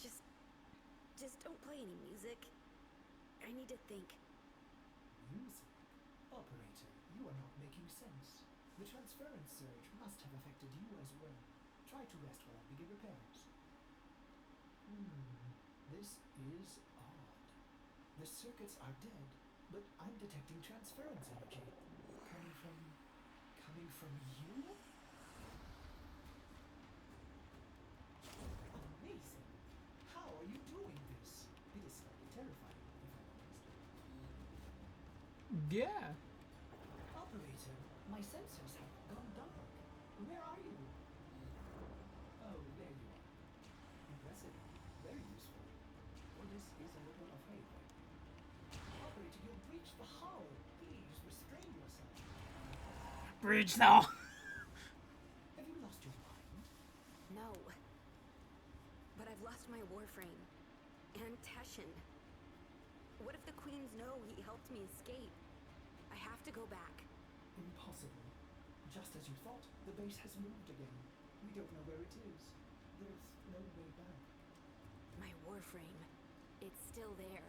Just don't play any music. I need to think. Music? Operator, you are not making sense. The transference surge must have affected you as well. Try to rest while I begin repairs. This is odd. The circuits are dead, but I'm detecting transference energy. Coming from you? Amazing! How are you doing this? It is slightly terrifying, if I'm honest. Yeah. Operator, my sensors have gone dark. Where are you? Oh, there you are. Impressive. Very useful. Ordis is a little afraid right now. Operator, you'll breach the hull. Please restrain yourself. Bridge though. Have you lost your mind? No. But I've lost my warframe. And Teshin. What if the Queens know he helped me escape? I have to go back. Impossible. Just as you thought, the base has moved again. We don't know where it is. There's no way back. My warframe. It's still there.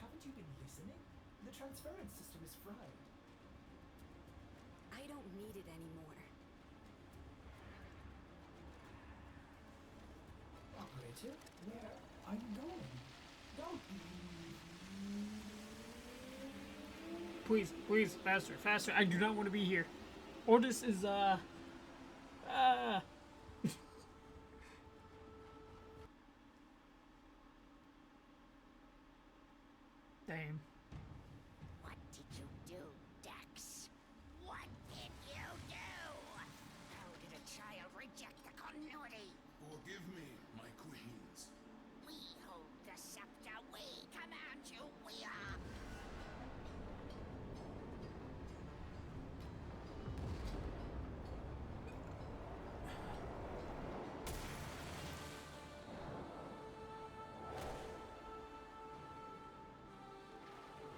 Haven't you been listening? The transference system is fried. I don't need it anymore. Operator, where are you going? Don't Please, please, faster, faster. I do not want to be here. Ordis is Damn. What did you do, Dex? What did you do? How did a child reject the continuity? Forgive me, my queens. We hold the scepter. We command you. We are.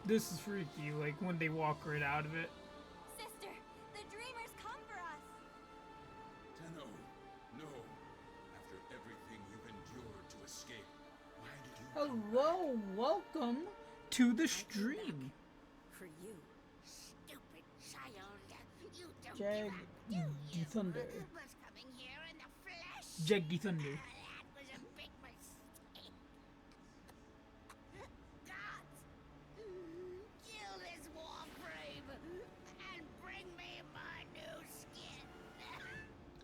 This is freaky, like when they walk right out of it. Sister, the dreamers come for us. Tenno, no. After everything you've endured to escape, why did you Hello, welcome to the stream. For you. Stupid child. You don't Jag give up, do you? Thunder. Was coming here in the flesh. Jaggy Thunder. That was a big mistake. Gods, kill this warframe and bring me my new skin.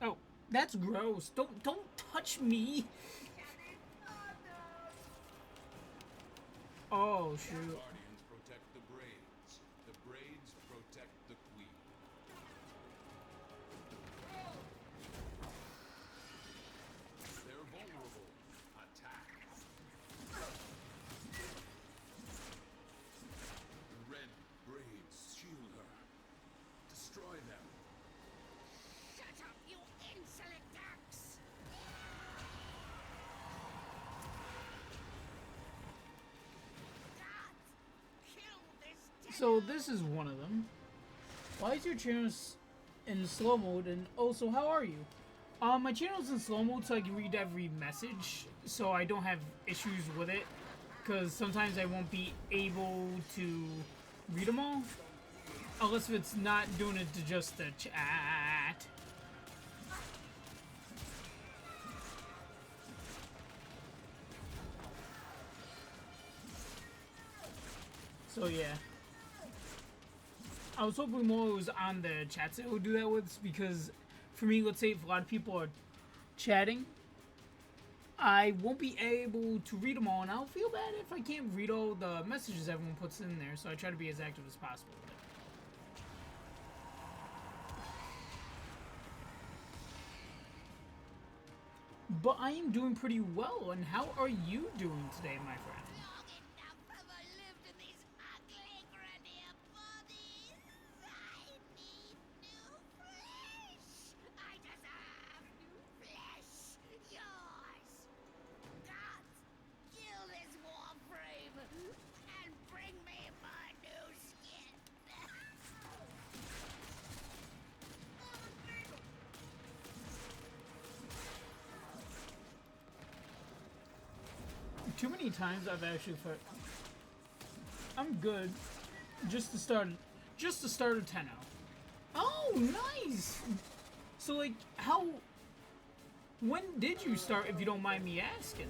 Oh, that's gross. Don't touch me. Oh shoot. Guardians protect the braids. The braids protect the queen. They're vulnerable. Attack. The red braids shield her. Destroy them. Shut up, you insolent ducks! Gods, kill this So this is one of them. Why is your channel in slow mode? And also, how are you? My channel's in slow mode so I can read every message, so I don't have issues with it. because sometimes I won't be able to read them all. Unless if it's not doing it to just the chat. So yeah. I was hoping more it was on the chats that it would do that with, because for me, let's say if a lot of people are chatting, I won't be able to read them all, and I'll feel bad if I can't read all the messages everyone puts in there, so I try to be as active as possible with it. But I am doing pretty well, and how are you doing today, my friend? Long enough have I lived in these ugly grenier bodies. I need new flesh. I deserve new flesh. Yours. Gods, kill this warframe and bring me my new skin. Too many times I've actually felt I'm good. Just to start a 10-0. Oh, nice. So like, when did you start, if you don't mind me asking?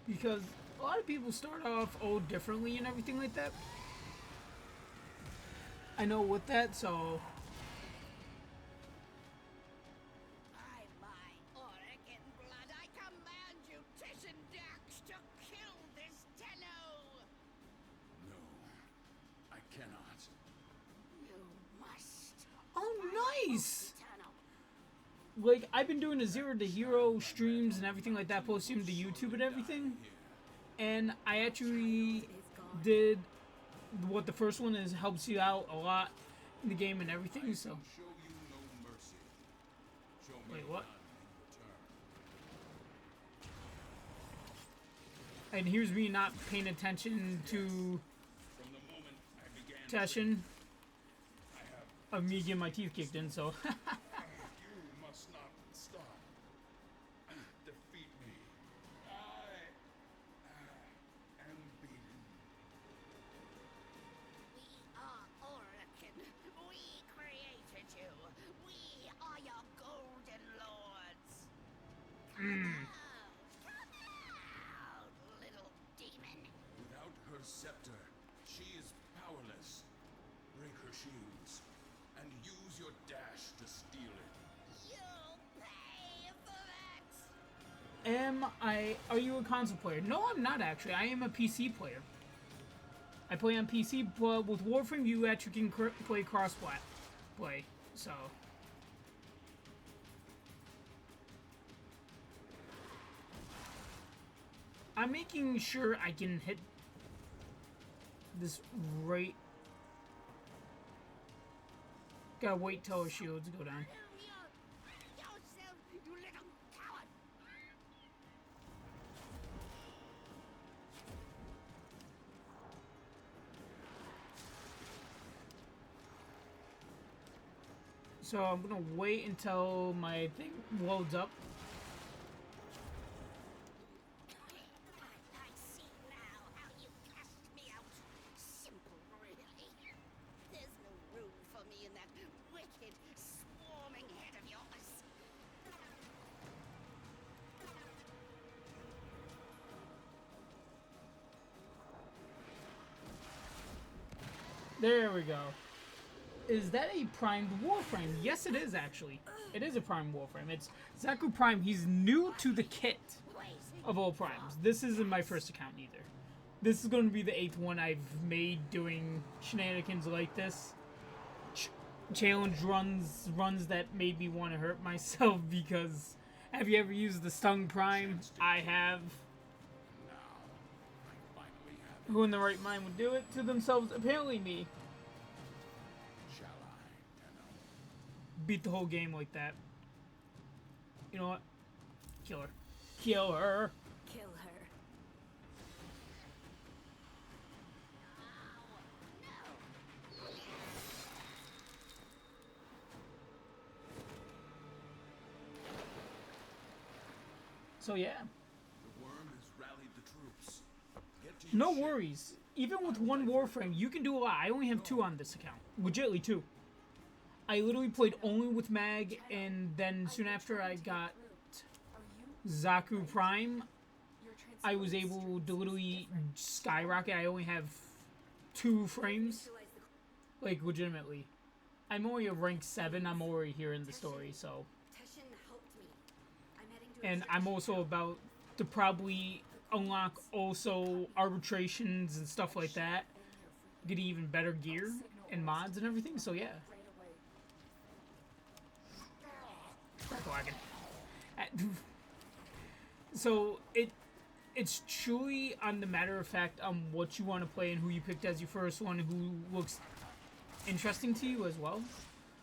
Because a lot of people start off old differently and everything like that. I know with that, so By my auric in blood, I command you, Titian Dax, to kill this Tenno! No, I cannot. You must. oh, nice. Tenno. Like, I've been doing the Zero to Hero streams and everything like that, posting them to YouTube and everything. And I actually did what the first one is, helps you out a lot in the game and everything, so. Show you no mercy. Show me Wait, what? none in return. And here's me not paying attention to From the moment I began Teshin I have of me getting my teeth kicked in, so. you must not stop. Defeat me. I am beaten. We are Orokin. We created you. We are your golden lords. Come out, little demon. Without her scepter, she is powerless. Break her shields and use your dash to steal it. You'll pay for that. Are you a console player? No, I'm not actually. I am a PC player. I play on PC, but with Warframe, you actually can play cross-play, so. I'm making sure I can hit this right. Gotta wait till our shields go down. Yourself, you little coward. So I'm gonna wait until my thing loads up. I see now how you cast me out. Simple, really. There's no room for me in that wicked, swarming head of yours. There we go. Is that a primed Warframe? Yes, it is actually. It is a primed Warframe. It's Zaku Prime. He's new to the kit of all primes. This isn't my first account either. This is going to be the 8th one I've made doing shenanigans like this. Challenge runs that made me want to hurt myself because have you ever used the Stung Prime? I have. Now, I finally have it. Who in the right mind would do it to themselves? Apparently me. Shall I, Tenno? Beat the whole game like that. You know what? Kill her. Kill her. Kill her. So yeah, The worm has rallied the troops. Get to your no ship. worries. Even with one warframe, you can do a lot. I only have 2 on this account. Legitly 2. I literally played only with Mag, and then soon after I got Zaku Prime, I was able to literally skyrocket. I only have 2 frames. Like, legitimately. I'm only a rank 7. I'm already here in the story, so. Teshin helped me. I'm heading to a And I'm also about to probably unlock also arbitrations and stuff like that. Get even better gear and mods and everything, so yeah. So it's truly on the matter of fact on what you want to play and who you picked as your first one, who looks interesting to you as well.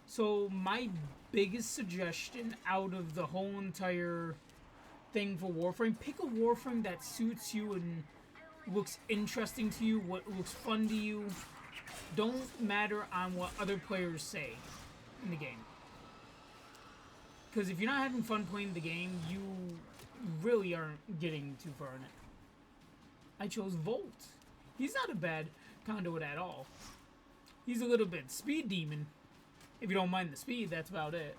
So my biggest suggestion out of the whole entire thing for Warframe, pick a Warframe that suits you and looks interesting to you, what looks fun to you. Don't matter on what other players say in the game. Because if you're not having fun playing the game, you really aren't getting too far in it. I chose Volt. He's not a bad conduit at all. He's a little bit speed demon. If you don't mind the speed, that's about it.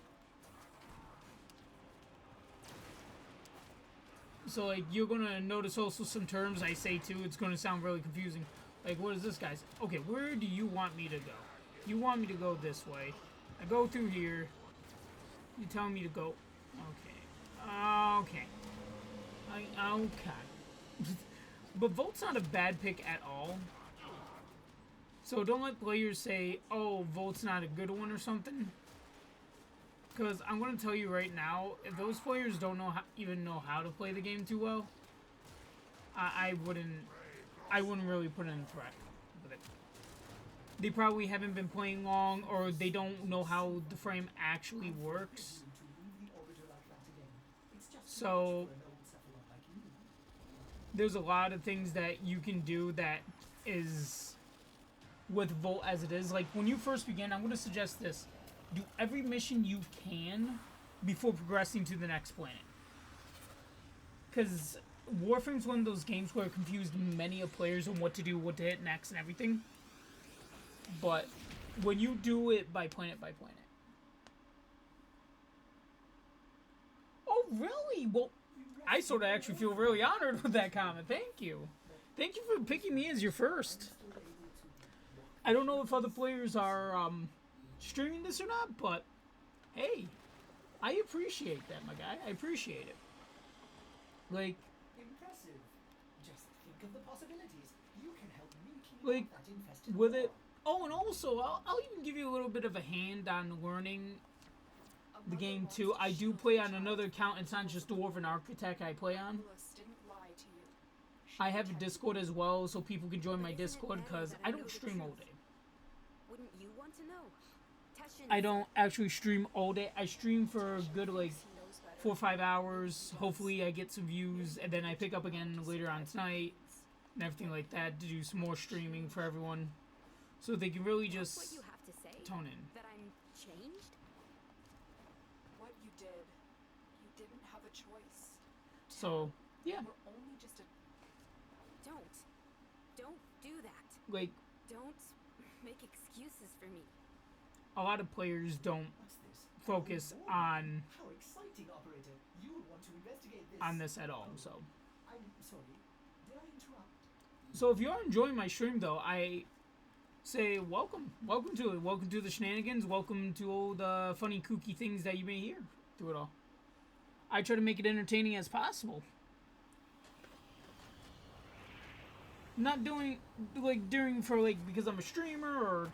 So, like, you're gonna notice also some terms I say too. It's gonna sound really confusing. Like, what is this, guys? Okay, where do you want me to go? You want me to go this way. I go through here. You tell me to go. Okay. Okay. Okay. But Volt's not a bad pick at all. So don't let players say, oh, Volt's not a good one or something. Because I'm going to tell you right now, if those players don't know even know how to play the game too well, I wouldn't really put in a threat with it. They probably haven't been playing long, or they don't know how the frame actually works. So there's a lot of things that you can do that is with Volt as it is. Like, when you first begin, I'm going to suggest this. Do every mission you can before progressing to the next planet. Because Warframe's one of those games where it confused many of players on what to do, what to hit next, and everything. But when you do it by planet, oh, really? Well, I sort of actually feel really honored with that comment. Thank you. Thank you for picking me as your first. I don't know if other players are streaming this or not, but hey, I appreciate that, my guy. I appreciate it. Like, Impressive. Just think of the possibilities. You can help me keep like off that infested with war. it. Oh, and also, I'll even give you a little bit of a hand on learning the game too. I do play on another account. It's not just Dwarven Architect I play on. I have a Discord as well, so people can join my Discord, because I don't stream all day. Wouldn't you want to know? Teshin I don't actually stream all day. I stream for a good, like, 4 or 5 hours. Hopefully I get some views, and then I pick up again later on tonight and everything like that to do some more streaming for everyone, so they can really That's what just you have to say? tone in. That I'm changed? What you did, you didn't have a choice. So, yeah, We're only just a Don't do that. like, Don't make excuses for me. a lot of players don't What's this? focus Oh, on How exciting, operator. You would want to investigate this. this at all, so. I'm sorry. Did I interrupt? So if you are enjoying my stream, though, I say welcome. Welcome to it. Welcome to the shenanigans. Welcome to all the funny, kooky things that you may hear through it all. I try to make it entertaining as possible. Not doing, like, because I'm a streamer or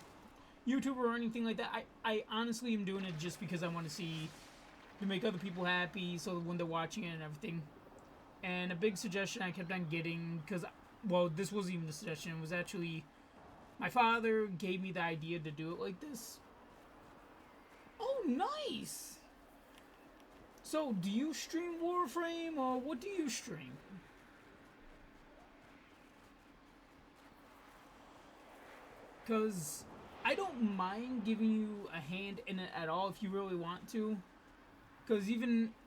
YouTuber or anything like that. I honestly am doing it just because I want to make other people happy, so when they're watching it and everything. And a big suggestion I kept on getting, because, well, this wasn't even a suggestion, it was actually, my father gave me the idea to do it like this. Oh, nice! So, do you stream Warframe, or what do you stream? Because I don't mind giving you a hand in it at all if you really want to. Because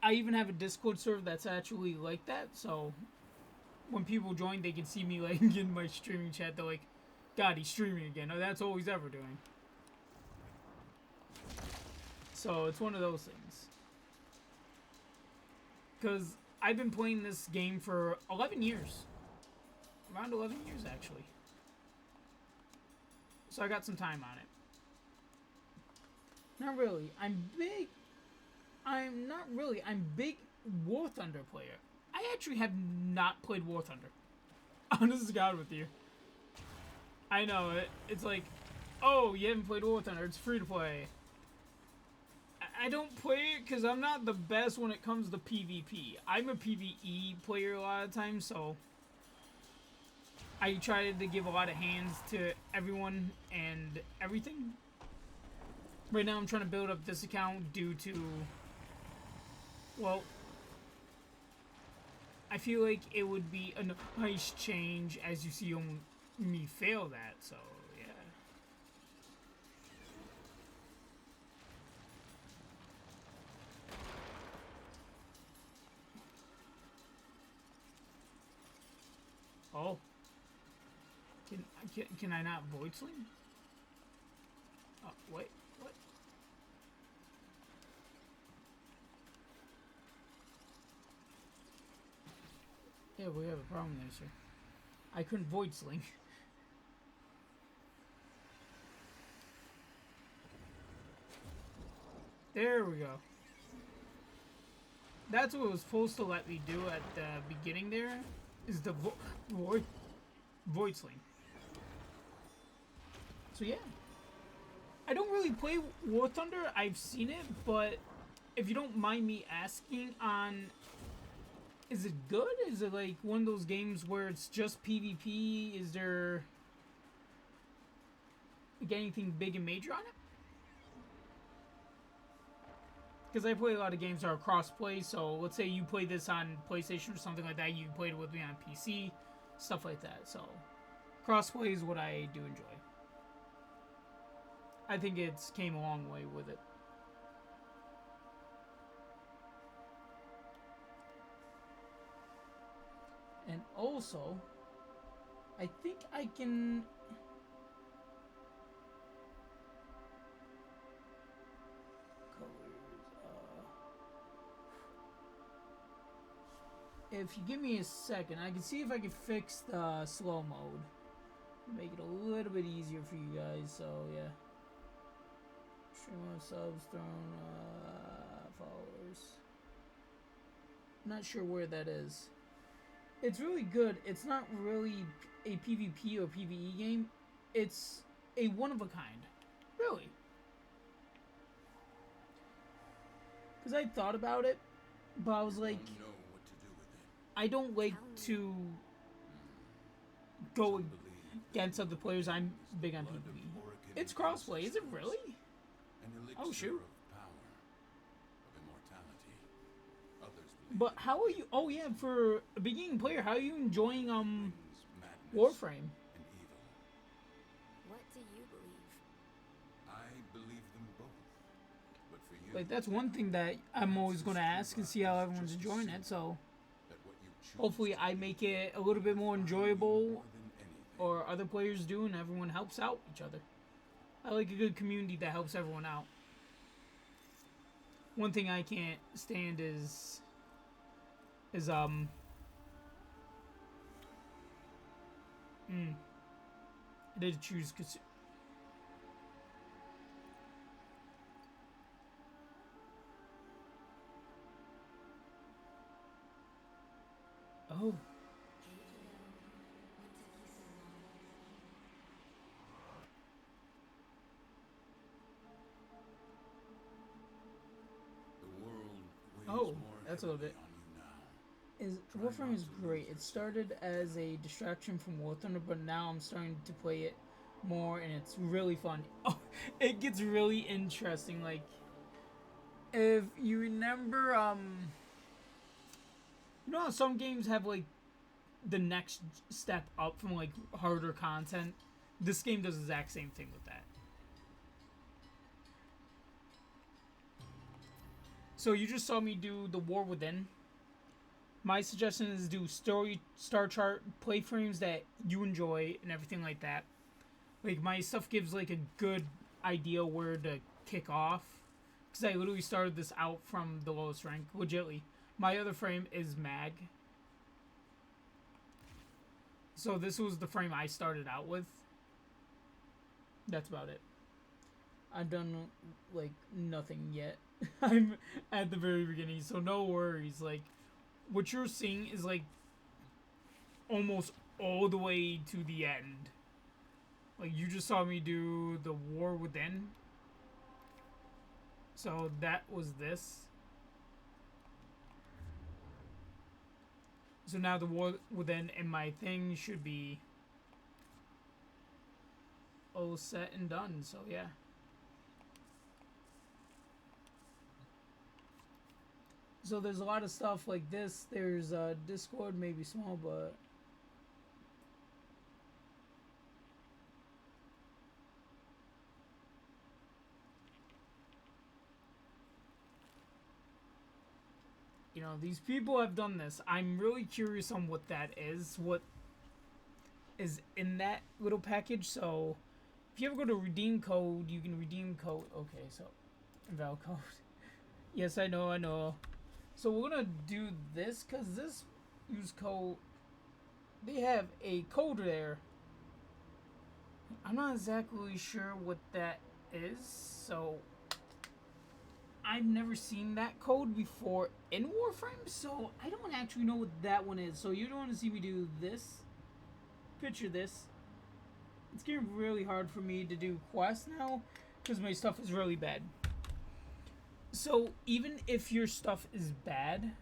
I even have a Discord server that's actually like that, so when people join, they can see me like in my streaming chat. They're like, "God, he's streaming again." Oh, that's all he's ever doing. So it's one of those things. Because I've been playing this game for 11 years. Around 11 years, actually. So I got some time on it. Not really. I'm big War Thunder player. I actually have not played War Thunder. Honest to God with you. I know, it's like, oh, you haven't played War Thunder, it's free to play. I don't play it because I'm not the best when it comes to PvP. I'm a PvE player a lot of times, so I try to give a lot of hands to everyone and everything. Right now I'm trying to build up this account due to, well, I feel like it would be a nice change as you see me fail that, so yeah. Oh. Can I not void sling? Oh, wait, what? Yeah, we have a problem there, sir. I couldn't void sling. There we go. That's what it was supposed to let me do at the beginning there, is the void sling. So yeah. I don't really play War Thunder, I've seen it, but if you don't mind me asking on, is it good? Is it like one of those games where it's just PvP? Is there like anything big and major on it? Because I play a lot of games that are cross-play, so let's say you play this on PlayStation or something like that, you played it with me on PC, stuff like that, so cross-play is what I do enjoy. I think it's came a long way with it. And also, I think I can... If you give me a second, I can see if I can fix the slow mode. Make it a little bit easier for you guys, so yeah. Streamer subs, thrown, followers. I'm not sure where that is. It's really good. It's not really a PvP or PvE game. It's a one-of-a-kind. Really. Because I thought about it, but I was like, I don't like to go against other players. I'm big on PvP. It's crossplay. Is it really? Oh, shoot. But how are you... Oh, yeah, for a beginning player, how are you enjoying, Warframe? What do you believe? I believe them both. But for you, Like, that's one thing that I'm always going to ask and see how everyone's enjoying it, so... Hopefully I make it a little bit more enjoyable, or other players do, and everyone helps out each other. I like a good community that helps everyone out. One thing I can't stand is I did choose oh. Oh, that's a little bit. Warframe is great. It started as a distraction from War Thunder, but now I'm starting to play it more, and it's really fun. Oh, it gets really interesting. Like, if you remember, you know how some games have like the next step up from like harder content? This game does the exact same thing with that. So you just saw me do the War Within. My suggestion is do story, star chart, play frames that you enjoy, and everything like that. Like, my stuff gives, like, a good idea where to kick off. Because I literally started this out from the lowest rank, legitly. My other frame is Mag. So this was the frame I started out with. That's about it. I've done, like, nothing yet. I'm at the very beginning, so no worries. Like, what you're seeing is, like, almost all the way to the end. Like, you just saw me do the War Within. So that was this. So now the War Within and my thing should be all set and done. So yeah. So there's a lot of stuff like this. There's Discord, maybe small, but you know, these people have done this. I'm really curious on what that is. What is in that little package. So if you ever go to redeem code, you can redeem code. Okay, so invalid code. Yes, I know. So we're gonna do this because this use code. They have a code there. I'm not exactly sure what that is. So I've never seen that code before in Warframe, so I don't actually know what that one is. So you don't want to see me do this. Picture this. It's getting really hard for me to do quests now because my stuff is really bad. So even if your stuff is bad,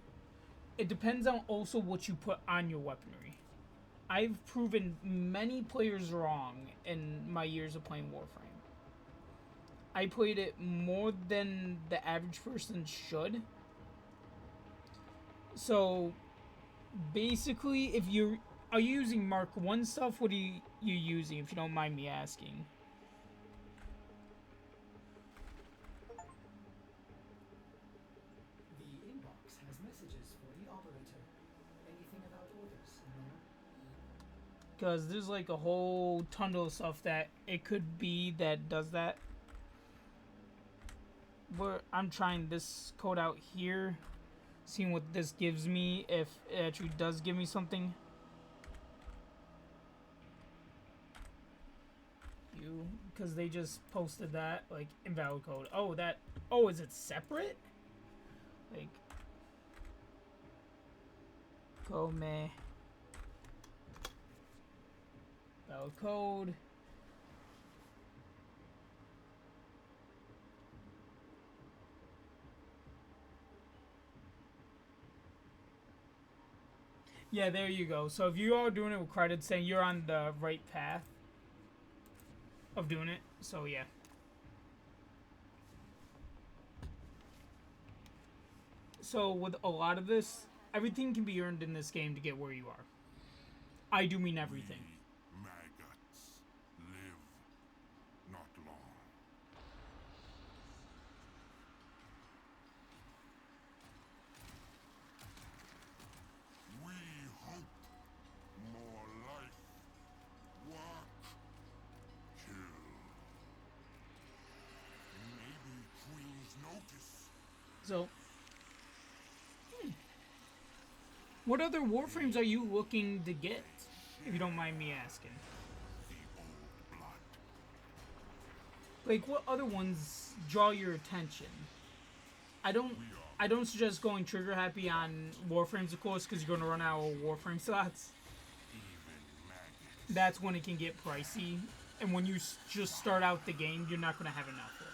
it depends on also what you put on your weaponry. I've proven many players wrong in my years of playing Warframe. I played it more than the average person should. So basically, if you are you using Mark 1 stuff, what are you using, if you don't mind me asking? The inbox has messages for the operator. Anything about orders in there? Because there's like a whole ton of stuff that it could be that does that. But I'm trying this code out here, seeing what this gives me, if it actually does give me something. Because they just posted that, like, invalid code. Oh, that, oh, is it separate? Like, Come. Valid code. Yeah, there you go. So if you are doing it with credits, then you're on the right path of doing it. So yeah. So with a lot of this, everything can be earned in this game to get where you are. I do mean everything. We maggots live not long. We hope more life, work, kill. Maybe Queen's notice. So, what other Warframes are you looking to get, if you don't mind me asking? The old blood. Like, what other ones draw your attention? I don't suggest going trigger happy on Warframes, of course, because you're going to run out of Warframe slots. Even maggots. That's when it can get pricey, and when you just start out the game, you're not going to have enough for it.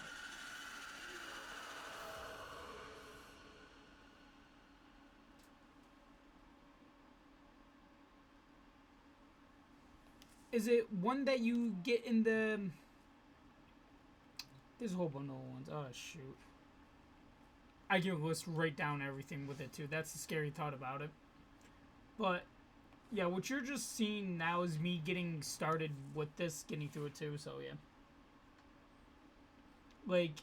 Is it one that you get in the... There's a whole bundle of ones. Oh, shoot. I can list right down everything with it, too. That's the scary thought about it. But, yeah, what you're just seeing now is me getting started with this, getting through it, too. So, yeah. Like,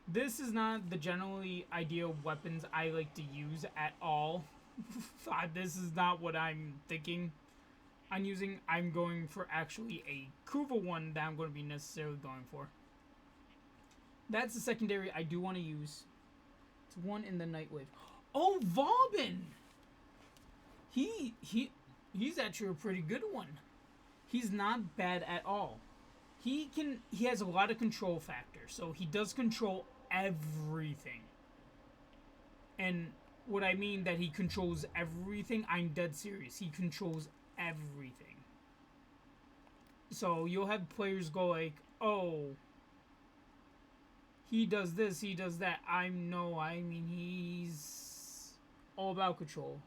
This is not the generally ideal weapons I like to use at all. This is not what I'm thinking I'm using. I'm going for actually a Kuva one that I'm going to be necessarily going for. That's the secondary I do want to use. It's one in the Nightwave. Oh, Vauban! He's actually a pretty good one. He's not bad at all. He has a lot of control factor, so he does control everything. And what I mean that he controls everything, I'm dead serious. He controls everything. So you'll have players go like, oh, he does this, he does that. I mean, he's all about control.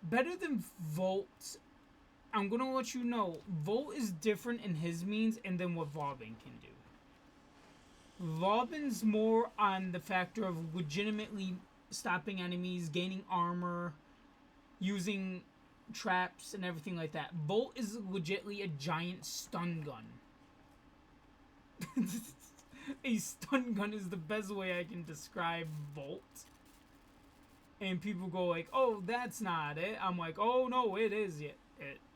Better than Volt. I'm gonna let you know, Volt is different in his means and than what Vauban can do. Vauban's more on the factor of legitimately stopping enemies, gaining armor, using traps and everything like that. Volt is legitimately a giant stun gun. A stun gun is the best way I can describe Volt. And people go like, oh, that's not it. I'm like, oh no, it is it.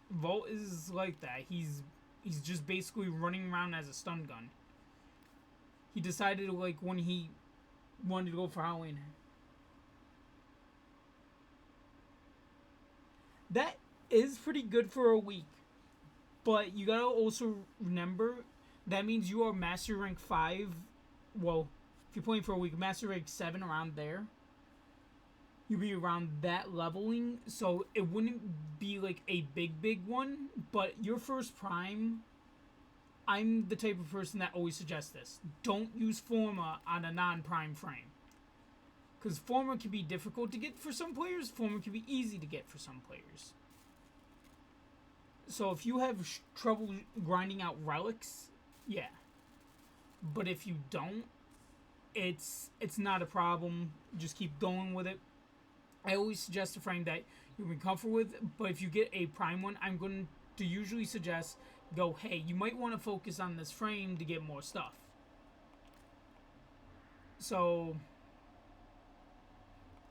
Volt is like that. He's just basically running around as a stun gun. He decided like when he wanted to go for Halloween. That is pretty good for a week. But you gotta also remember that means you are Master Rank 5. Well, if you're playing for a week, Master Rank 7 around there. You'll be around that leveling, so it wouldn't be like a big one, but your first prime, I'm the type of person that always suggests this. Don't use Forma on a non-prime frame. Because Forma can be difficult to get for some players, Forma can be easy to get for some players. So if you have trouble grinding out relics, yeah. But if you don't, it's not a problem. Just keep going with it. I always suggest a frame that you'll be comfortable with, but if you get a prime one, I'm going to usually suggest go, hey, you might want to focus on this frame to get more stuff. So,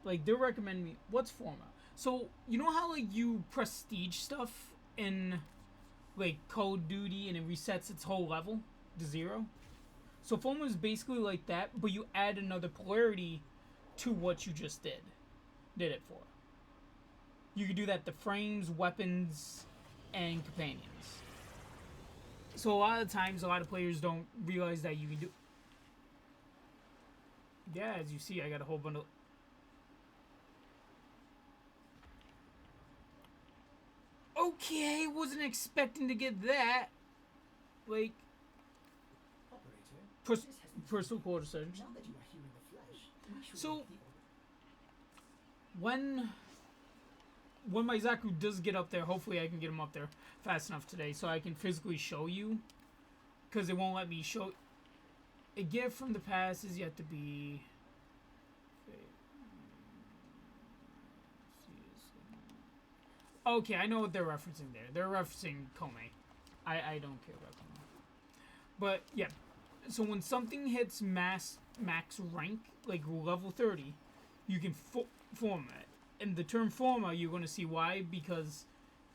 like, they'll recommend me, what's Forma? So, you know how, like, you prestige stuff in, like, Call of Duty and it resets its whole level to 0? So, Forma is basically like that, but you add another polarity to what you just did it for. You could do that to frames, weapons, and companions. So a lot of times, a lot of players don't realize that you can do. Yeah, as you see, I got a whole bundle. Okay, wasn't expecting to get that. Like, personal quarter surge. So, when my Zaku does get up there, hopefully I can get him up there fast enough today so I can physically show you, because it won't let me show. A gift from the past is yet to be. Okay, I know what they're referencing there. They're referencing Kome. I don't care about Kome. But yeah, so when something hits max rank, like level 30, you can form it. And the term Forma, you're going to see why, because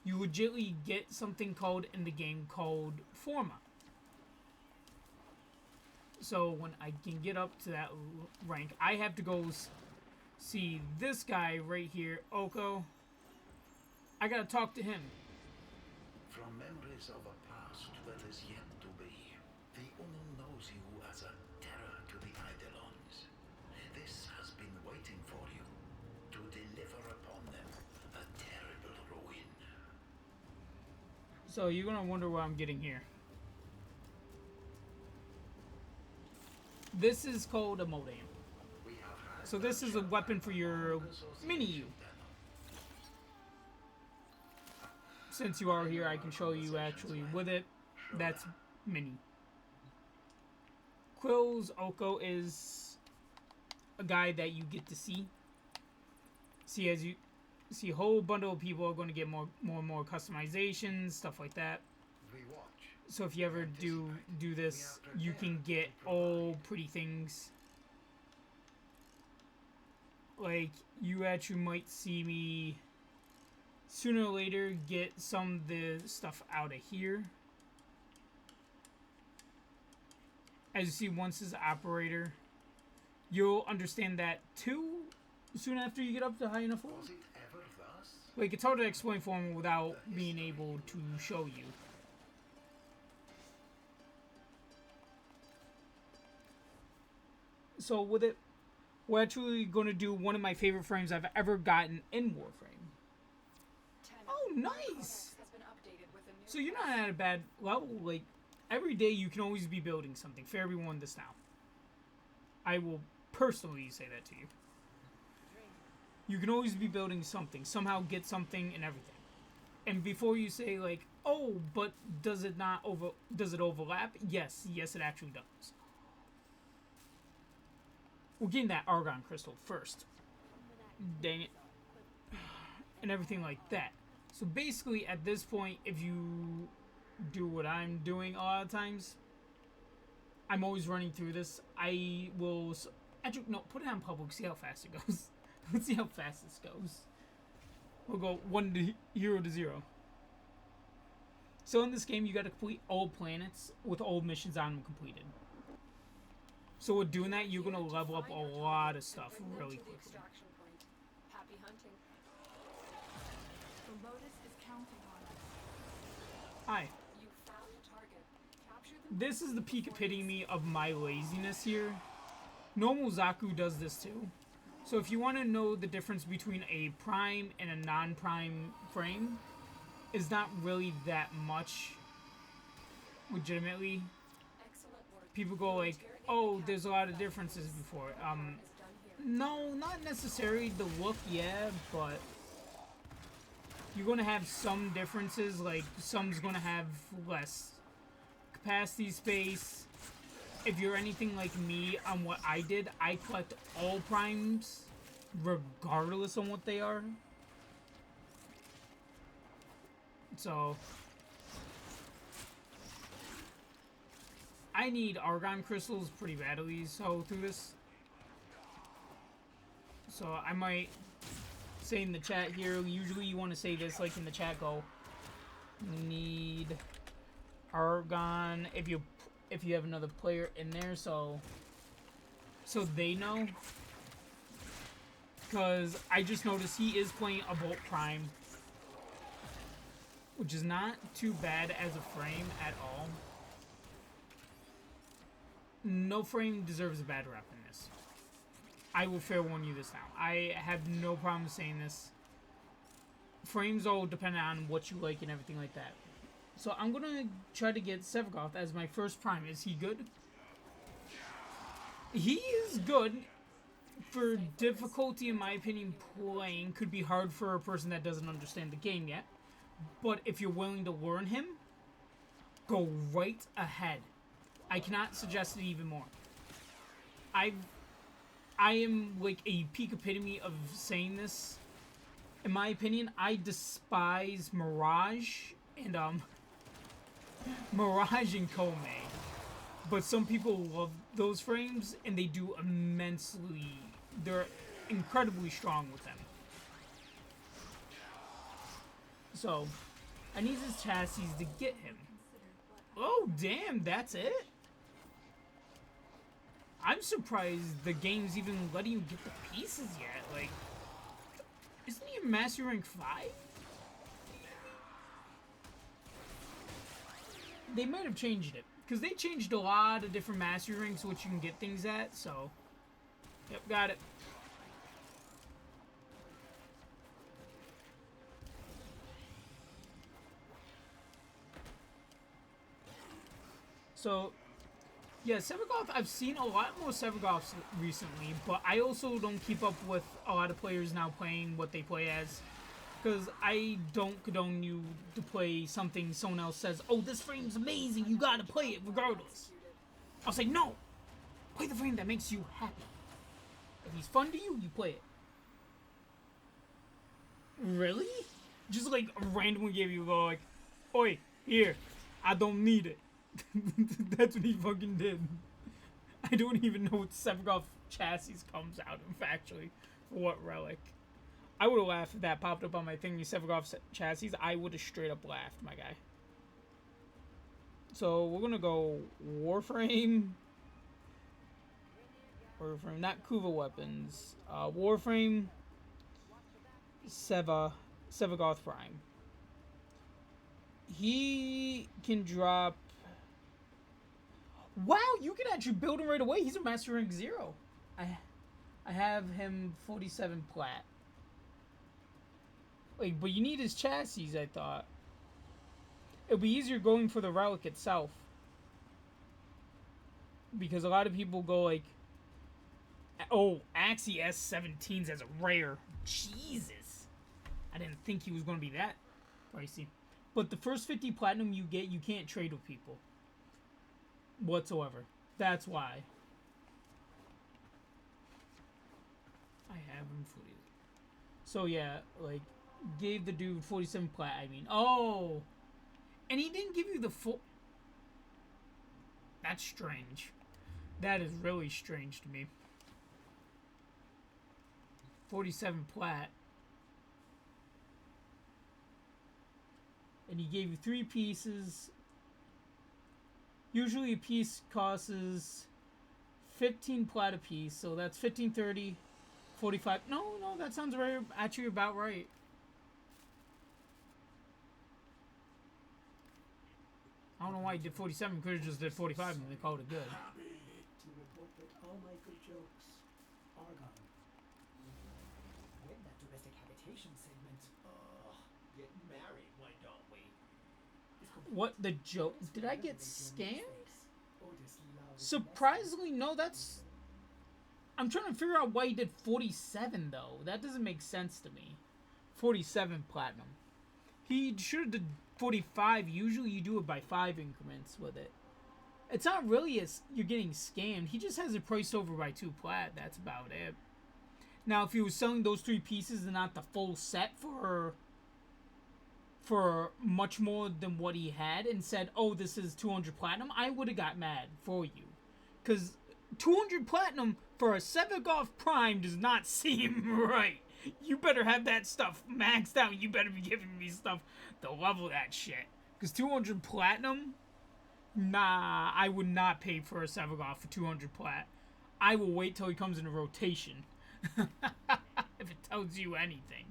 you legitimately get something called in the game called Forma. So when I can get up to that rank, I have to go see this guy right here, Oko. I gotta talk to him. From memories of a past that is yet to be, the Unknown knows you as a terror to the Eidolons. This has been waiting for you, to deliver upon them a terrible ruin. So you're gonna wonder what I'm getting here. This is called a modem. So this is a weapon for your mini-U. Since you are here, I can show you actually with it. That's mini. Quill's Oko is a guy that you get to see. See, as you see, a whole bundle of people are going to get more and more customizations, stuff like that. We watch So if you ever do this, you can get all pretty things. Like, you actually might see me sooner or later get some of the stuff out of here. As you see, once as operator, you'll understand that too soon after you get up to high enough level. Was it ever thus? Like, it's hard to explain for me without being able to show you. So with it, we're actually going to do one of my favorite frames I've ever gotten in Warframe. Oh, nice! Has been updated with a new So you're not at a bad level. Like, every day you can always be building something. For everyone this now. I will personally say that to you. You can always be building something. Somehow get something and everything. And before you say, like, oh, but does it overlap? Yes, it actually does. We're getting that Argon crystal first. Dang it. And everything like that. So basically, at this point, if you do what I'm doing a lot of times, I'm always running through this. I will... Actually, no, put it on public. See how fast it goes. Let's see how fast this goes. We'll go 0 to 0. So in this game, you got to complete all planets with all missions on them completed. So with doing that, you're going to level up a lot of stuff really quickly. Happy hunting. The Lotus is counting on us. Hi. You found the target. Capture them. This is the peak epitome of my laziness here. Normal Zaku does this too. So if you want to know the difference between a prime and a non-prime frame, is not really that much, legitimately. Excellent work. People go like, oh, there's a lot of differences before. No, not necessarily. The look, yeah, but you're going to have some differences. Like, some's going to have less capacity space. If you're anything like me on what I did, I collect all primes, regardless on what they are. So I need Argon crystals pretty badly, so through this. So I might say in the chat here, usually you want to say this like in the chat, go, need Argon if you have another player in there, so they know. Because I just noticed he is playing a Bolt Prime, which is not too bad as a frame at all. No frame deserves a bad rep in this. I will fair warn you this now. I have no problem saying this. Frames all depend on what you like and everything like that. So I'm gonna try to get Severgoth as my first prime. Is he good? He is good. For difficulty, in my opinion, playing could be hard for a person that doesn't understand the game yet. But if you're willing to learn him, go right ahead. I cannot suggest it even more. I am like a peak epitome of saying this. In my opinion, I despise Mirage and Kome. But some people love those frames, and they do immensely. They're incredibly strong with them. So, I need his chassis to get him. Oh, damn, that's it? I'm surprised the game's even letting you get the pieces yet. Like, isn't he a Master Rank 5? They might have changed it. Because they changed a lot of different Master Ranks which you can get things at, so... Yep, got it. So, yeah, Severgoth, I've seen a lot more Severgoths recently, but I also don't keep up with a lot of players now playing what they play as. Because I don't condone you to play something someone else says, oh, this frame's amazing, you gotta play it regardless. I'll say, no! Play the frame that makes you happy. If he's fun to you, you play it. Really? Just like randomly give you a go like, oi, here, I don't need it. That's what he fucking did. I don't even know what Severgoth chassis comes out of, actually. For what relic. I would have laughed if that popped up on my thingy, Severgoth chassis. I would have straight up laughed, my guy. So, we're gonna go Warframe. Warframe, not Kuva weapons. Warframe, Severgoth Prime. He can drop... Wow, you can actually build him right away. He's a Master Rank 0. I have him 47 plat. Like, but you need his chassis, I thought. It'll be easier going for the relic itself. Because a lot of people go like... Oh, Axie S17s as a rare. Jesus. I didn't think he was going to be that pricey. But the first 50 platinum you get, you can't trade with people. Whatsoever. That's why. I have him 40. So yeah, like, gave the dude 47 plat, I mean. Oh! And he didn't give you the full... That's strange. That is really strange to me. 47 plat. And he gave you 3 pieces. Usually a piece costs 15 plat a piece, so that's 15, 30, 45. No, that sounds right, actually about right. I don't know why he did 47. Could have just did 45 and they called it good. To report that all my good jokes are gone. When that domestic habitation segment, Get married, why don't we? is complete. What the joke? Did I get Renovate your scammed? mistakes. Otis loves Surprisingly, no, that's... I'm trying to figure out why he did 47, though. That doesn't make sense to me. 47 platinum. He should have did 45. Usually you do it by 5 increments with it. It's not really as you're getting scammed. He just has it priced over by 2 plat. That's about it. Now, if he was selling those 3 pieces and not the full set for much more than what he had and said, oh, this is 200 platinum, I would have got mad for you. Because 200 platinum for a Severgoth Prime does not seem right. You better have that stuff maxed out. You better be giving me stuff to level that shit. Because 200 platinum? Nah, I would not pay for a Severgoth for 200 plat. I will wait till he comes into rotation. If it tells you anything.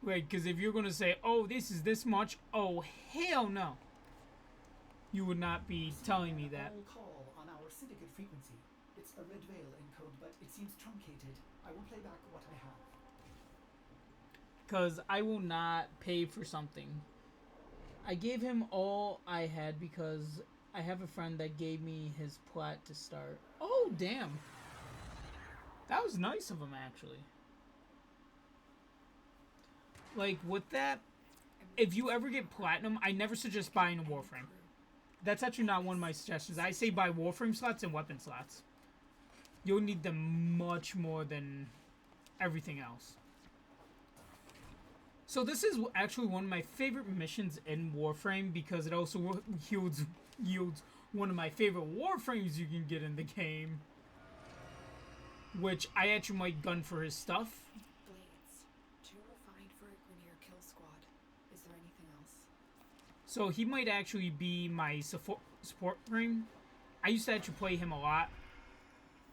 Right, because if you're going to say, oh, this is this much, oh, hell no. You would not be telling me that. All call on our syndicate frequency. It's a red veil encode, but it seems truncated. I will play back what I have. Because I will not pay for something. I gave him all I had because I have a friend that gave me his plat to start. Oh, damn. That was nice of him, actually. Like, with that, if you ever get platinum, I never suggest buying a warframe. That's actually not one of my suggestions. I say buy warframe slots and weapon slots. You'll need them much more than everything else. So this is actually one of my favorite missions in Warframe because it also yields one of my favorite Warframes you can get in the game. Which I actually might gun for his stuff. Blades. Too refined for a Grineer kill squad. Is there anything else? So he might actually be my support frame. I used to actually play him a lot.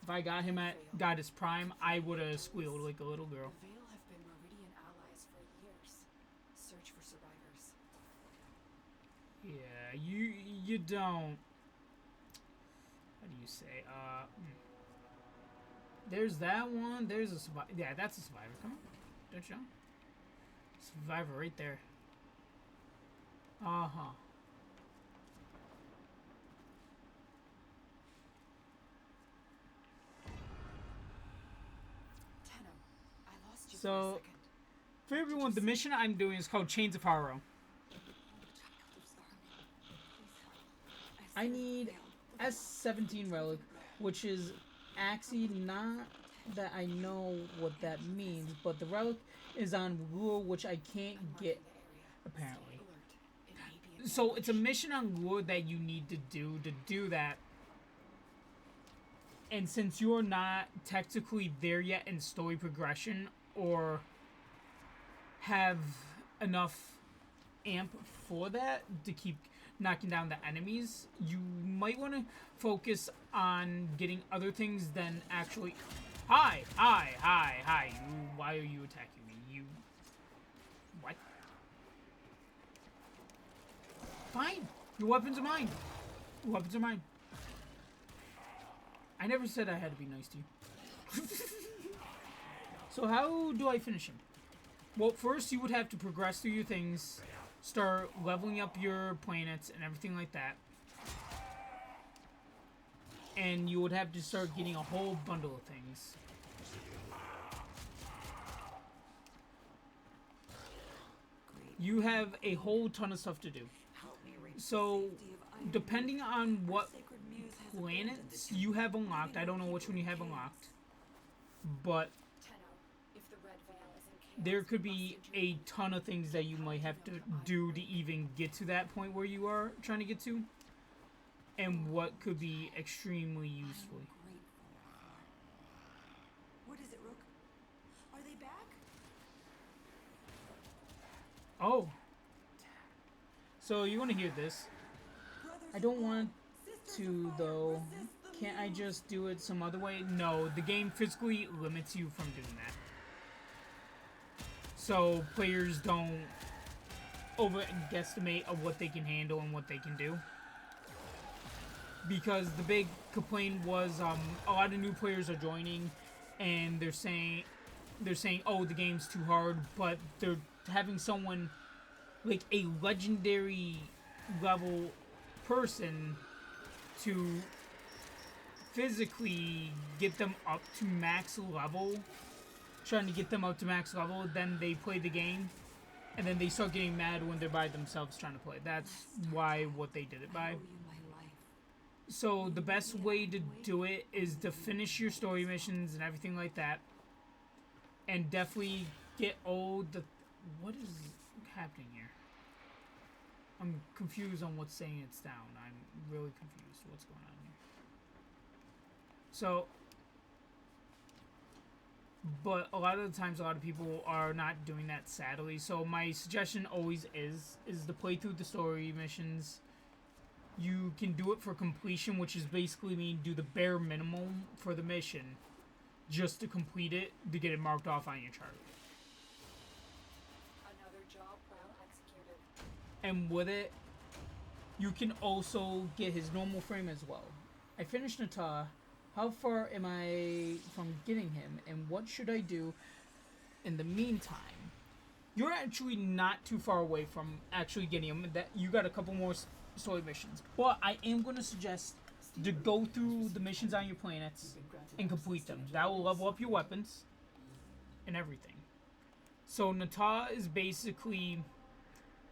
If I got him got his prime, I would have squealed like a little girl. The Veil have been Meridian allies for years. Search for survivors. Yeah, you don't. How do you say? There's that one. There's a survivor. Yeah, that's a survivor. Come on, don't you know? Survivor right there. Uh huh. Tenno, I lost you So, for a second. for everyone, the mission I'm doing is called Chains of Haro. I need S17 relic, which is Axie, not that I know what that means, but the relic is on rule, which I can't get, apparently. Stay alert. It may be So it's a mission on lure that you need to do that. And since you're not technically there yet in story progression or have enough amp for that to keep knocking down the enemies, you might want to focus on getting other things than actually... Hi! Why are you attacking me? You... What? Fine! Your weapons are mine! Your weapons are mine. I never said I had to be nice to you. So how do I finish him? Well, first you would have to progress through your things, start leveling up your planets and everything like that. And you would have to start getting a whole bundle of things. You have a whole ton of stuff to do. So, depending on what planets you have unlocked, I don't know which one you have unlocked, but there could be a ton of things that you might have to do to even get to that point where you are trying to get to, and what could be extremely useful. What is it, Rook? Are they back? Oh. So you want to hear this? I don't want to, though. Can't I just do it some other way? No, the game physically limits you from doing that. So players don't over-guesstimate of what they can handle and what they can do. Because the big complaint was a lot of new players are joining, and they're saying, oh, the game's too hard, but they're having someone like a legendary level person to physically get them up to max level, trying to get them up to max level, then they play the game, and then they start getting mad when they're by themselves trying to play. That's why what they did it by. So the best way to do it is to finish your story missions and everything like that, and definitely get what is happening here? I'm confused on what's saying it's down. I'm really confused what's going on here. So, but a lot of the times, a lot of people are not doing that, sadly. So my suggestion always is to play through the story missions. You can do it for completion, which is basically mean do the bare minimum for the mission, just to complete it, to get it marked off on your chart. Another job well executed. And with it, you can also get his normal frame as well. I finished Nata. How far am I from getting him, and what should I do in the meantime? You're actually not too far away from actually getting him. That you got a couple more story missions, but I am going to suggest to go through the missions on your planets and complete them. That will level up your weapons and everything. So Nata is basically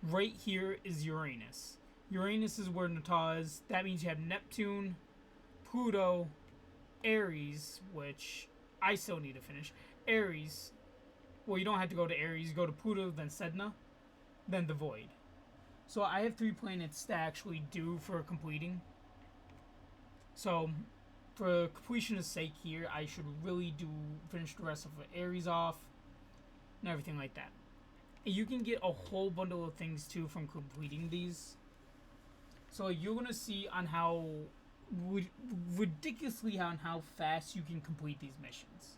right here is Uranus. Uranus is where Nata is. That means you have Neptune, Pluto, Aries, which I still need to finish. Aries. Well, you don't have to go to Aries. You go to Pluto, then Sedna, then the Void. So I have 3 planets to actually do for completing. So, for completion's sake here, I should really finish the rest of Aries off, and everything like that. And you can get a whole bundle of things too from completing these. So you're gonna see on how ridiculously on how fast you can complete these missions.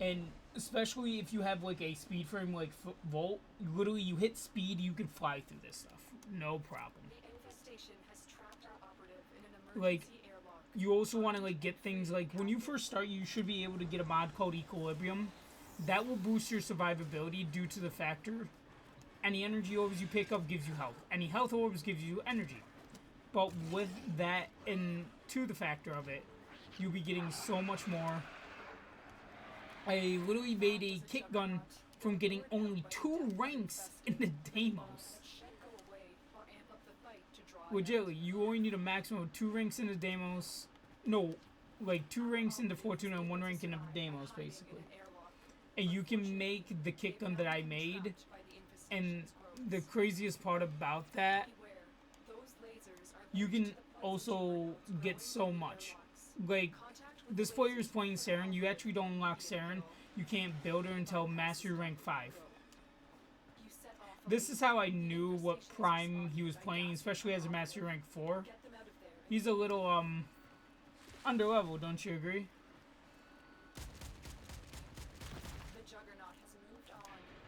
And especially if you have like a speed frame like Volt, literally you hit speed, you can fly through this stuff. No problem. The infestation has trapped our operative in an Like, emergency airlock. you also want to like get things like when you first start, you should be able to get a mod called Equilibrium. That will boost your survivability due to the factor any energy orbs you pick up gives you health. Any health orbs gives you energy. But with that and to the factor of it, you'll be getting so much more. I literally made a kick gun from getting only 2 ranks in the Deimos. Legitimately, you only need a maximum of 2 ranks in the Deimos. No, like 2 ranks in the Fortuna and 1 rank in the Deimos, basically. And you can make the kick gun that I made, and the craziest part about that, Beware, those lasers are you linked can to the poison also channels get growing so in the much. airlocks. Like, Contact with this the player is lasers playing will Saren. allow You actually don't unlock Saren. You can't build her until Mastery Rank 5. You set off a This is laser. how I The knew what infestations Prime respond he was by playing, gassing especially as a the Mastery operative. Rank 4. Get them out of there. He's a little, underleveled, don't you agree? The Juggernaut has moved on.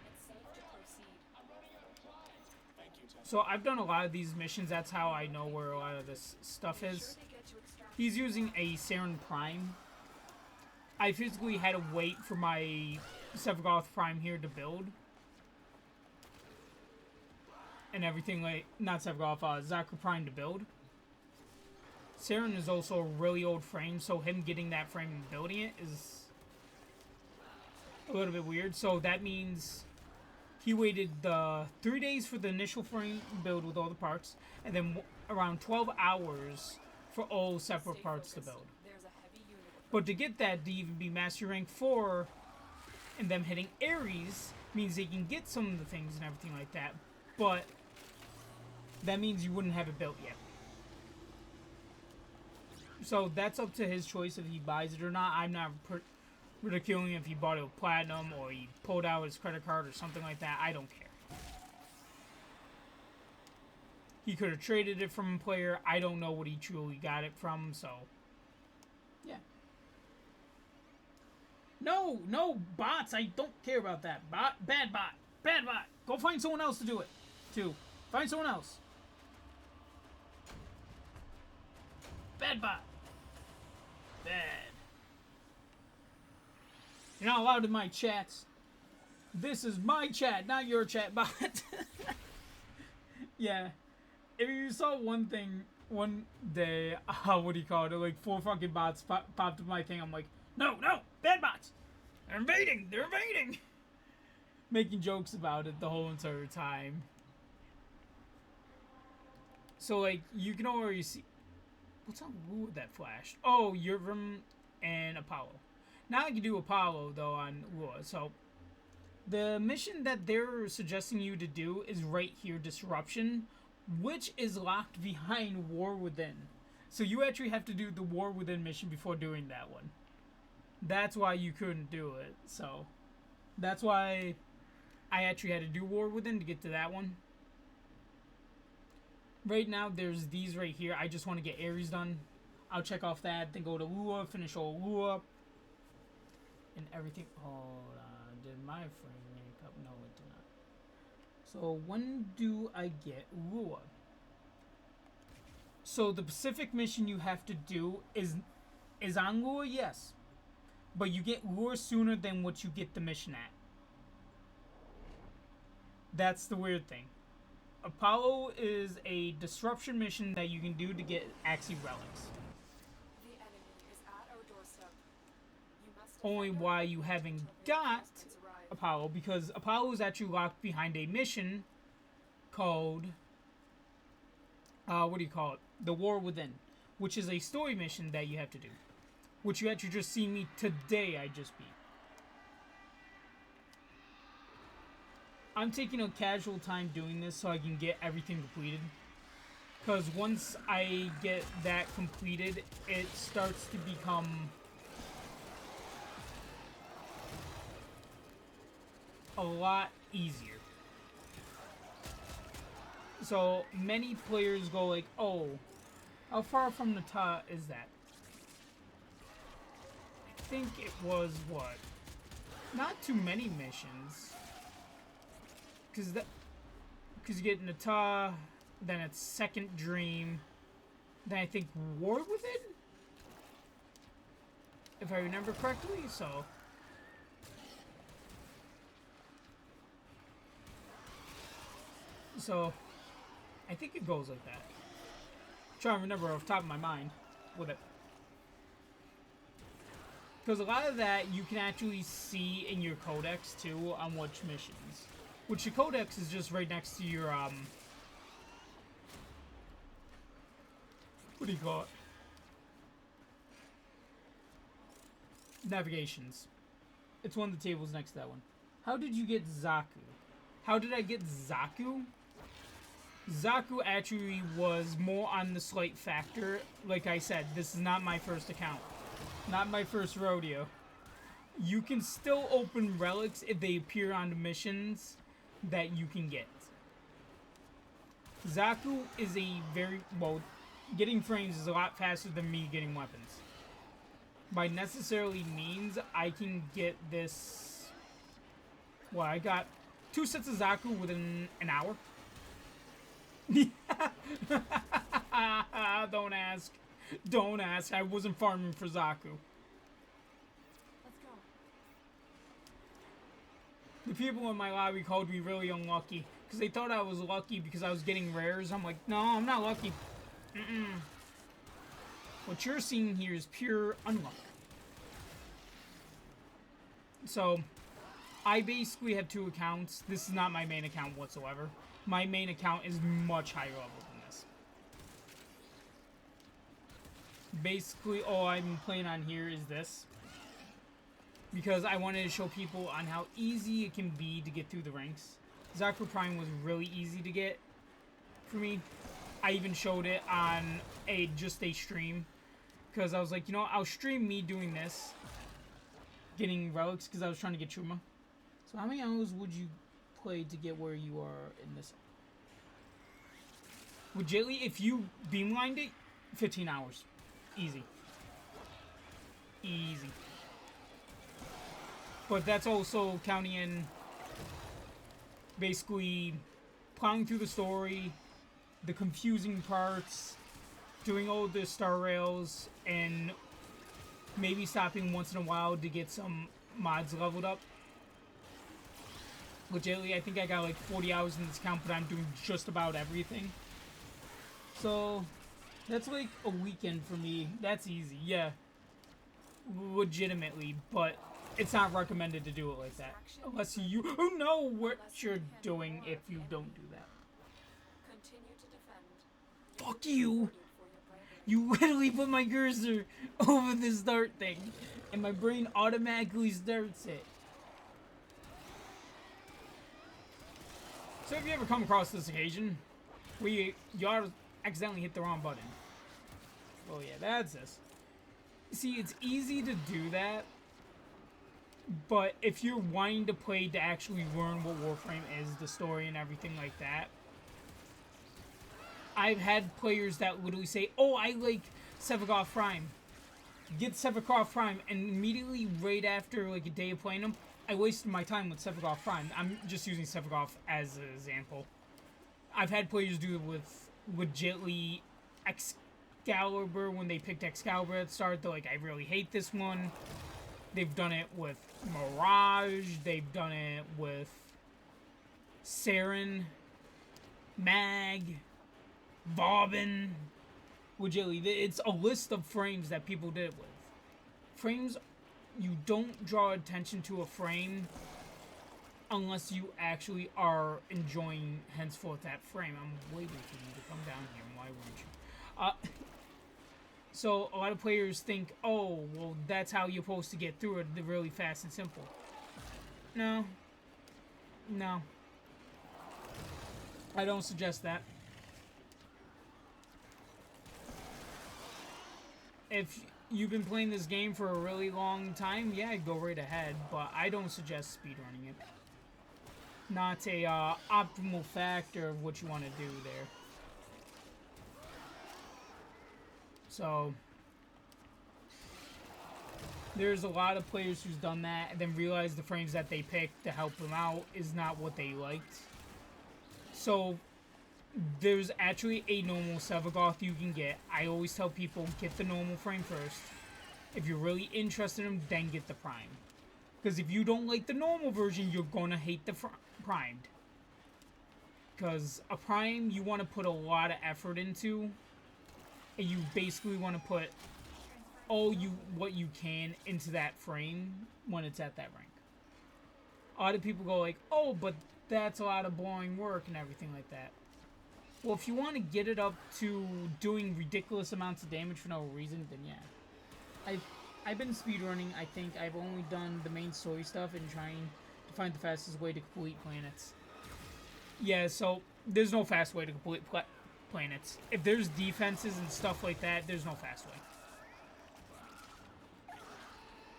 It's safe to proceed. So I've done a lot of these missions. That's how I know where a lot of this stuff Make is. sure they get to extract He's using a Saren Prime. I physically had to wait for my Sephiroth Prime here to build. And everything, like, not Sephiroth, Zakra Prime to build. Saren is also a really old frame, so him getting that frame and building it is a little bit weird. So that means he waited 3 days for the initial frame build with all the parts, and then around 12 hours for all separate Stay parts to focused. build. There's a heavy unit approaching. But to get that to even be Master Rank 4 and them hitting Ares means they can get some of the things and everything like that. But that means you wouldn't have it built yet. So that's up to his choice if he buys it or not. I'm not ridiculing if he bought it with Platinum or he pulled out his credit card or something like that. I don't care. He could have traded it from a player. I don't know what he truly got it from, so yeah. No, bots. I don't care about that. Bad bot. Go find someone else to do it, too. Find someone else. Bad bot. Bad. You're not allowed in my chats. This is my chat, not your chat bot. Yeah. If you saw one thing one day, what do you call it? Like 4 fucking bots popped up my thing. I'm like, no, bad bots. They're invading. Making jokes about it the whole entire time. So like, you can already see. What's on Lua that flashed? Oh, Yurvim and Apollo. Now I can do Apollo, though, on Lua. So, the mission that they're suggesting you to do is right here, Disruption, which is locked behind War Within. So you actually have to do the War Within mission before doing that one. That's why you couldn't do it. So, that's why I actually had to do War Within to get to that one. Right now, there's these right here. I just want to get Ares done. I'll check off that, then go to Lua, finish all Lua. And everything. Hold on. Did my frame rank up? No, it did not. So, when do I get Lua? So, the Pacific mission you have to do is on Lua, yes. But you get Lua sooner than what you get the mission at. That's the weird thing. Apollo is a disruption mission that you can do to get Axie relics. The enemy is at our doorstep. You must Only defend why our you village haven't until got reinforcements arrive. Apollo, because Apollo is actually locked behind a mission called, what do you call it? The War Within, which is a story mission that you have to do. Which you actually just see me today, I just beat. I'm taking a casual time doing this so I can get everything completed. Because once I get that completed, it starts to become a lot easier. So many players go like, oh, how far from the top is that? I think it was, what? Not too many missions. Because you get Nata, then it's Second Dream, then I think War Within? If I remember correctly, so. So, I think it goes like that. I'm trying to remember off the top of my mind with it. Because a lot of that you can actually see in your codex too on which missions. Which your codex is just right next to your, what do you call it? Navigations. It's one of the tables next to that one. How did you get Zaku? How did I get Zaku? Zaku actually was more on the slight factor. Like I said, this is not my first account. Not my first rodeo. You can still open relics if they appear on the missions that you can get. Zaku is a very, well, getting frames is a lot faster than me getting weapons. By necessarily means, I can get this, well, I got 2 sets of Zaku within an hour. Don't ask. Don't ask. I wasn't farming for Zaku. Let's go. The people in my lobby called me really unlucky because they thought I was lucky because I was getting rares. I'm like, no, I'm not lucky. What you're seeing here is pure unluck. So, I basically have 2 accounts. This is not my main account whatsoever. My main account is much higher level than this. Basically, all I'm playing on here is this. Because I wanted to show people on how easy it can be to get through the ranks. Zaku Prime was really easy to get for me. I even showed it on just a stream. Because I was like, you know, I'll stream me doing this. Getting relics, because I was trying to get Truma. So how many hours would you play to get where you are in this? Legitly, if you beamlined it, 15 hours. Easy. Easy. But that's also counting in basically plowing through the story, the confusing parts, doing all the star rails, and maybe stopping once in a while to get some mods leveled up. Legitimately, I think I got like 40 hours in this account, but I'm doing just about everything. So, that's like a weekend for me. That's easy, yeah. Legitimately, but it's not recommended to do it like that. Unless you know what you're doing if you don't do that. Continue to defend. Fuck you! You literally put my cursor over the start thing, and my brain automatically starts it. So if you ever come across this occasion where you accidentally hit the wrong button. Oh yeah, that's this. See, it's easy to do that, but if you're wanting to play to actually learn what Warframe is, the story and everything like that, I've had players that literally say, oh, I like Sevagoth Prime. Get Sevagoth Prime, and immediately right after like a day of playing them, I wasted my time with Sevagoth Prime. I'm just using Sevagoth as an example. I've had players do it with legitly Excalibur when they picked Excalibur at the start. They're like, I really hate this one. They've done it with Mirage. They've done it with Saren, Mag, Bobbin. Legitly, it's a list of frames that people did it with. Frames, you don't draw attention to a frame unless you actually are enjoying henceforth that frame. I'm waiting for you to come down here. Why wouldn't you? So a lot of players think, oh, well, that's how you're supposed to get through it, really fast and simple. No. No. I don't suggest that. If you've been playing this game for a really long time, yeah, go right ahead, but I don't suggest speedrunning it. Not a optimal factor of what you want to do there. So, there's a lot of players who's done that and then realized the frames that they picked to help them out is not what they liked. So, there's actually a normal Sevagoth you can get. I always tell people, get the normal frame first. If you're really interested in them, then get the Prime. Because if you don't like the normal version, you're going to hate the Primed. Because a Prime, you want to put a lot of effort into. And you basically want to put what you can into that frame when it's at that rank. A lot of people go like, oh, but that's a lot of boring work and everything like that. Well, if you want to get it up to doing ridiculous amounts of damage for no reason, then yeah. I've been speedrunning. I think I've only done the main story stuff and trying to find the fastest way to complete planets. Yeah, so there's no fast way to complete planets. If there's defenses and stuff like that, there's no fast way.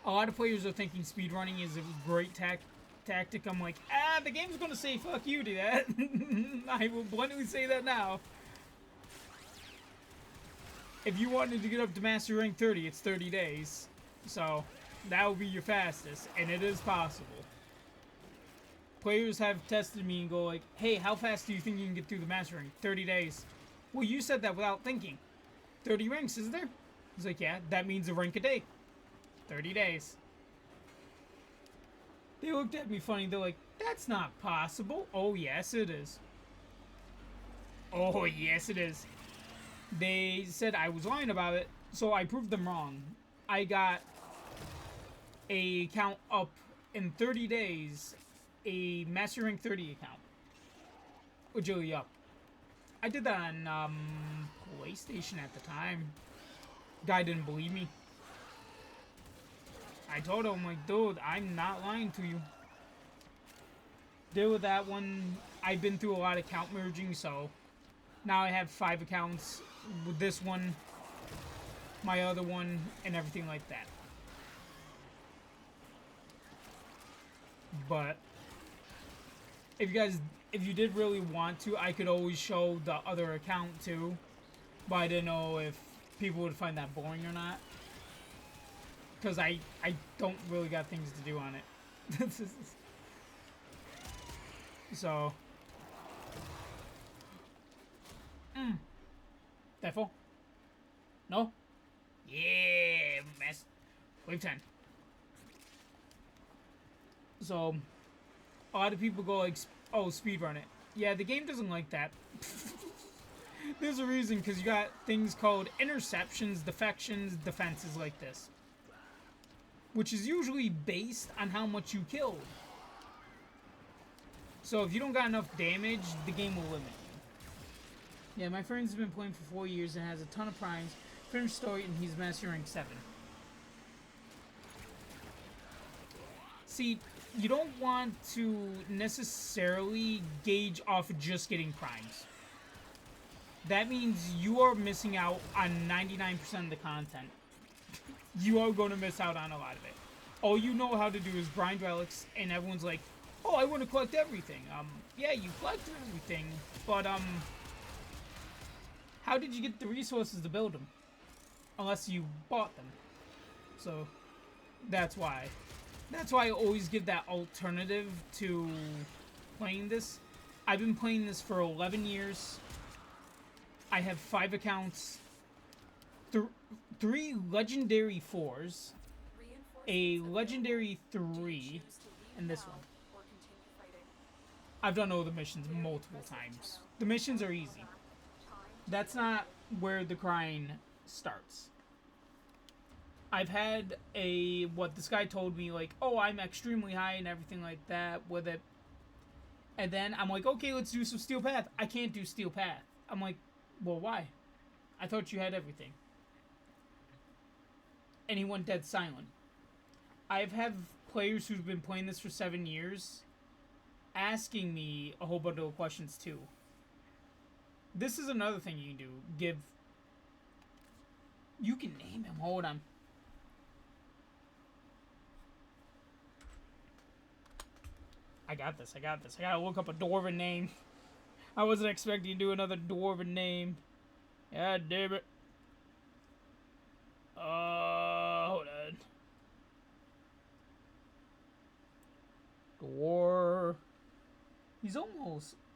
A lot of players are thinking speedrunning is a great tactic. I'm like, the game's gonna say fuck you to that. I will bluntly say that now. If you wanted to get up to Master Rank 30, it's 30 days. So, that would be your fastest, and it is possible. Players have tested me and go like, hey, how fast do you think you can get through the Master Rank? 30 days. Well, you said that without thinking. 30 ranks, isn't there? He's like, yeah, that means a rank a day. 30 days. They looked at me funny. They're like, that's not possible. Oh, yes, it is. Oh, yes, it is. They said I was lying about it, so I proved them wrong. I got a count up in 30 days, a Master Rank 30 account. Agility up. I did that on PlayStation at the time. Guy didn't believe me. I told him, like, dude, I'm not lying to you. Deal with that one. I've been through a lot of account merging, so now I have 5 accounts with this one, my other one, and everything like that. But if you did really want to, I could always show the other account too, but I didn't know if people would find that boring or not, because I don't really got things to do on it. So Defo? No? Yeah, mess. Wave 10. So, a lot of people go like, oh, speedrun it. Yeah, the game doesn't like that. There's a reason, because you got things called interceptions, defections, defenses like this. Which is usually based on how much you killed. So if you don't got enough damage, the game will limit you. Yeah, my friend's been playing for 4 years and has a ton of primes. Finished story and he's Master Rank 7. See, you don't want to necessarily gauge off of just getting primes. That means you are missing out on 99% of the content. You are going to miss out on a lot of it. All you know how to do is grind relics, and everyone's like, oh, I want to collect everything. Yeah, you collect everything, but, how did you get the resources to build them? Unless you bought them. So, that's why. That's why I always give that alternative to playing this. I've been playing this for 11 years. I have 5 accounts. 3 legendary 4s. A legendary 3. And this one. I've done all the missions multiple times. The missions are easy. That's not where the grind starts. I've had what this guy told me, like, oh, I'm extremely high and everything like that with it. And then I'm like, okay, let's do some Steel Path. I can't do Steel Path. I'm like, well, why? I thought you had everything. And he went dead silent. I've had players who've been playing this for 7 years asking me a whole bunch of questions too. This is another thing you can do. You can name him. Hold on. I got this. I gotta look up a Dwarven name. I wasn't expecting to do another Dwarven name. God damn it. Hold on.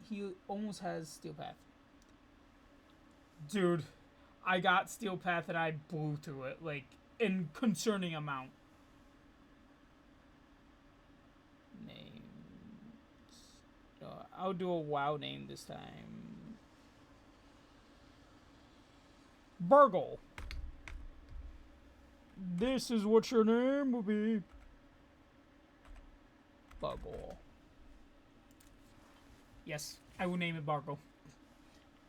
He almost has Steel Path. Dude, I got Steel Path and I blew through it, like, in concerning amount. Names. I'll do a WoW name this time. Burgle. This is what your name will be. Burgle. Yes, I will name it Burgle.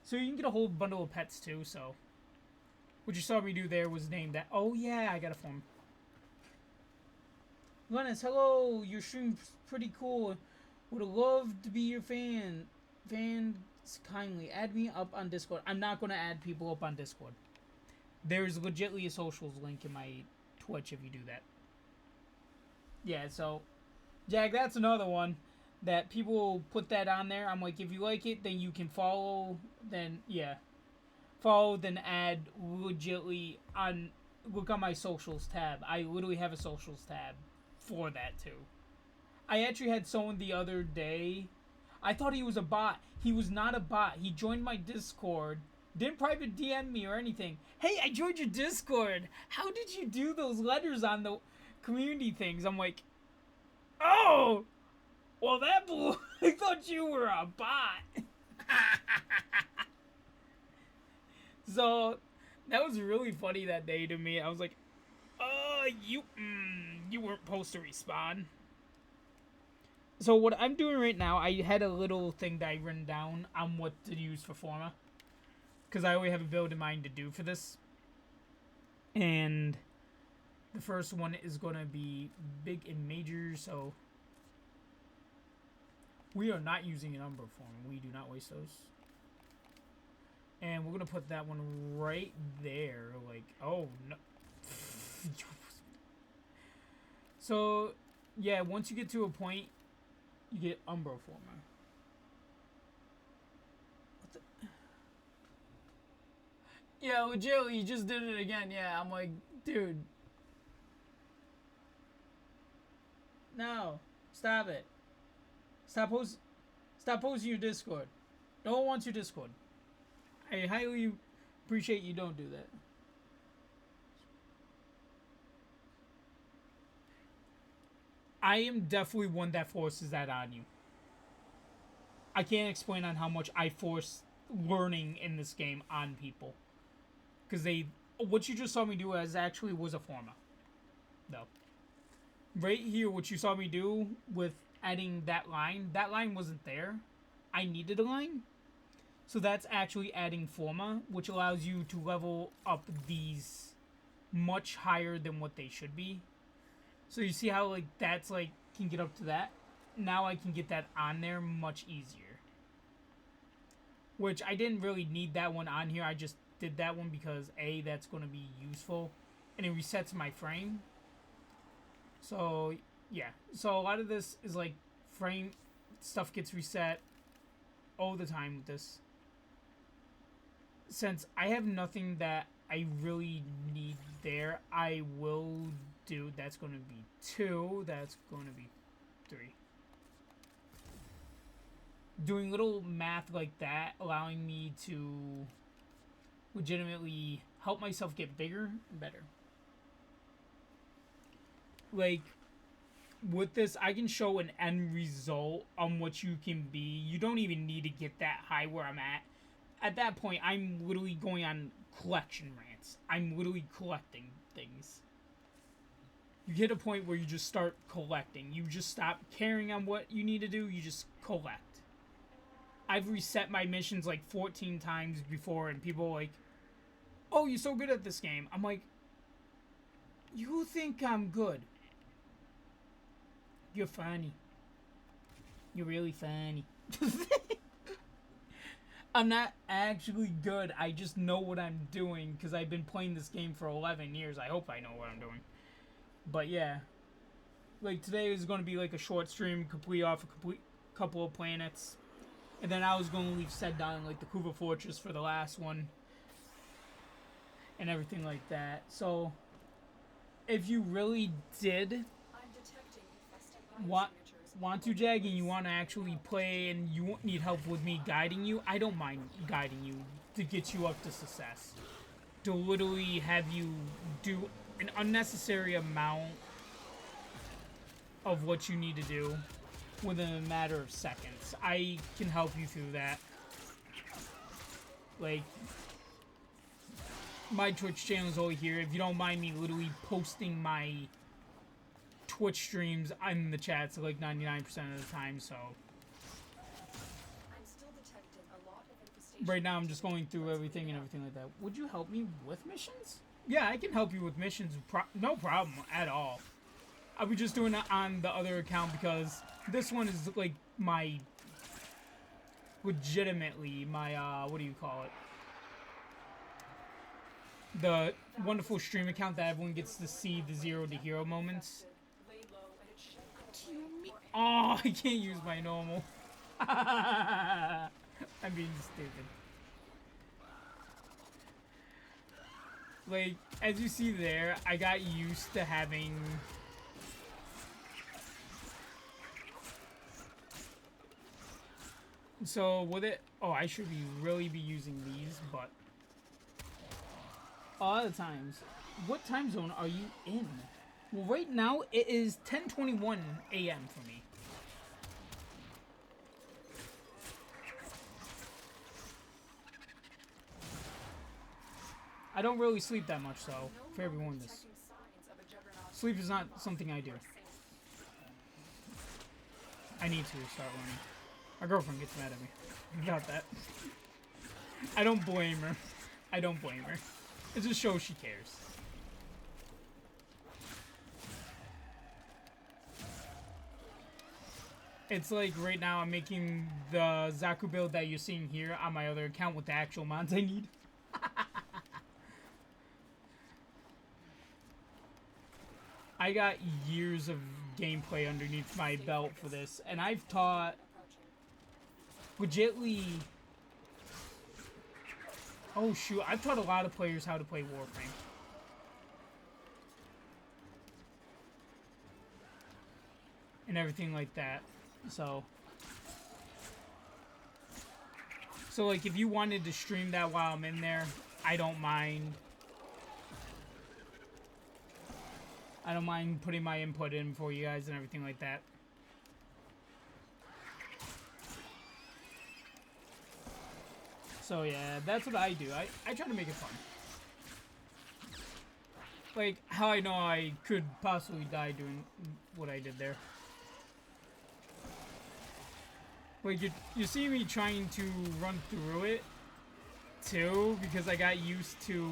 So you can get a whole bundle of pets too, so. What you saw me do there was name that. Oh yeah, I got a form. Lennis, hello, your stream's pretty cool. Would love to be your fan. Fans, kindly add me up on Discord. I'm not gonna add people up on Discord. There's legitly a socials link in my Twitch if you do that. Yeah, so, Jack, that's another one that people put that on there. I'm like, if you like it, then you can follow, then, yeah. Follow, then add legitly on, look on my socials tab. I literally have a socials tab for that, too. I actually had someone the other day, I thought he was a bot. He was not a bot. He joined my Discord, didn't private DM me or anything. Hey, I joined your Discord. How did you do those letters on the community things? I'm like, oh, well, that blew. I thought you were a bot. So, that was really funny that day to me. I was like, you weren't supposed to respond. So what I'm doing right now, I had a little thing that I written down on what to use for Forma. Because I already have a build in mind to do for this. And the first one is going to be big and major, so we are not using an Umbra Form. We do not waste those. And we're going to put that one right there. Like, oh, no. So, yeah, once you get to a point, you get Umbra Forma. What the? Yeah, legit, you just did it again. Yeah, I'm like, dude. No. Stop it. Stop posting your Discord. No one wants your Discord. I highly appreciate you don't do that. I am definitely one that forces that on you. I can't explain on how much I force learning in this game on people. Because what you just saw me do was a Forma. No. Right here, what you saw me do with adding that line wasn't there. I needed a line. So that's actually adding Forma, which allows you to level up these much higher than what they should be. So you see how, like, that's, like, can get up to that? Now I can get that on there much easier. Which I didn't really need that one on here. I just did that one because, A, that's going to be useful. And it resets my frame. So, yeah. So a lot of this is, like, frame stuff gets reset all the time with this. Since I have nothing that I really need there, I will do, that's going to be 2, that's going to be 3. Doing little math like that, allowing me to legitimately help myself get bigger and better. Like, with this, I can show an end result on what you can be. You don't even need to get that high where I'm at. At that point, I'm literally going on collection rants. I'm literally collecting things. You hit a point where you just start collecting. You just stop caring on what you need to do. You just collect. I've reset my missions like 14 times before, and people are like, oh, you're so good at this game. I'm like, you think I'm good? You're funny. You're really funny. I'm not actually good. I just know what I'm doing because I've been playing this game for 11 years. I hope I know what I'm doing. But yeah. Like today is going to be like a short stream, complete off a couple of planets. And then I was going to leave set down like the Kuva Fortress for the last one. And everything like that. So, if you really did want to, Jag, and you want to actually play and you need help with me guiding you, I don't mind guiding you to get you up to success. To literally have you do an unnecessary amount of what you need to do within a matter of seconds. I can help you through that. Like, my Twitch channel is over here. If you don't mind me literally posting my Twitch streams in the chats like 99% of the time, so right now I'm just going through everything and everything like that. Would you help me with missions? Yeah, I can help you with missions. No problem at all. I was just doing it on the other account because this one is like my legitimately my, what do you call it? The wonderful stream account that everyone gets to see the zero to hero moments. Oh, I can't use my normal. I'm being stupid. Like, as you see there, I got used to having... So, with it... Oh, I should really be using these, but... A lot of times... What time zone are you in? Well, right now, it is 10:21 a.m. for me. I don't really sleep that much, so for everyone, this sleep is not something I do. I need to start running. My girlfriend gets mad at me about that. I don't blame her. I don't blame her. It just shows she cares. It's like right now I'm making the Zaku build that you're seeing here on my other account with the actual mods I need. I got years of gameplay underneath my belt for this, and I've taught legitly... Oh shoot, I've taught a lot of players how to play Warframe. And everything like that. So like if you wanted to stream that while I'm in there, I don't mind. I don't mind putting my input in for you guys and everything like that. So yeah, that's what I do. I try to make it fun. Like, how I know I could possibly die doing what I did there. Like, you see me trying to run through it, too, because I got used to...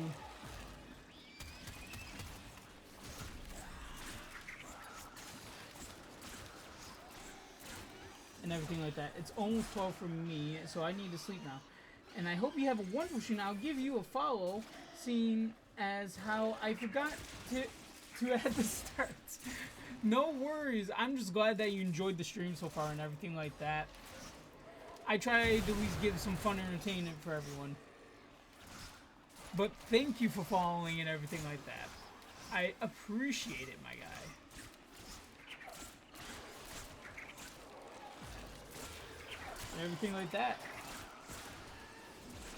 and everything like that. It's almost 12 for me, so I need to sleep now. And I hope you have a wonderful stream. I'll give you a follow, seeing as how I forgot to at the start. No worries. I'm just glad that you enjoyed the stream so far and everything like that. I tried to at least give some fun entertainment for everyone. But thank you for following and everything like that. I appreciate it, my guy. And everything like that.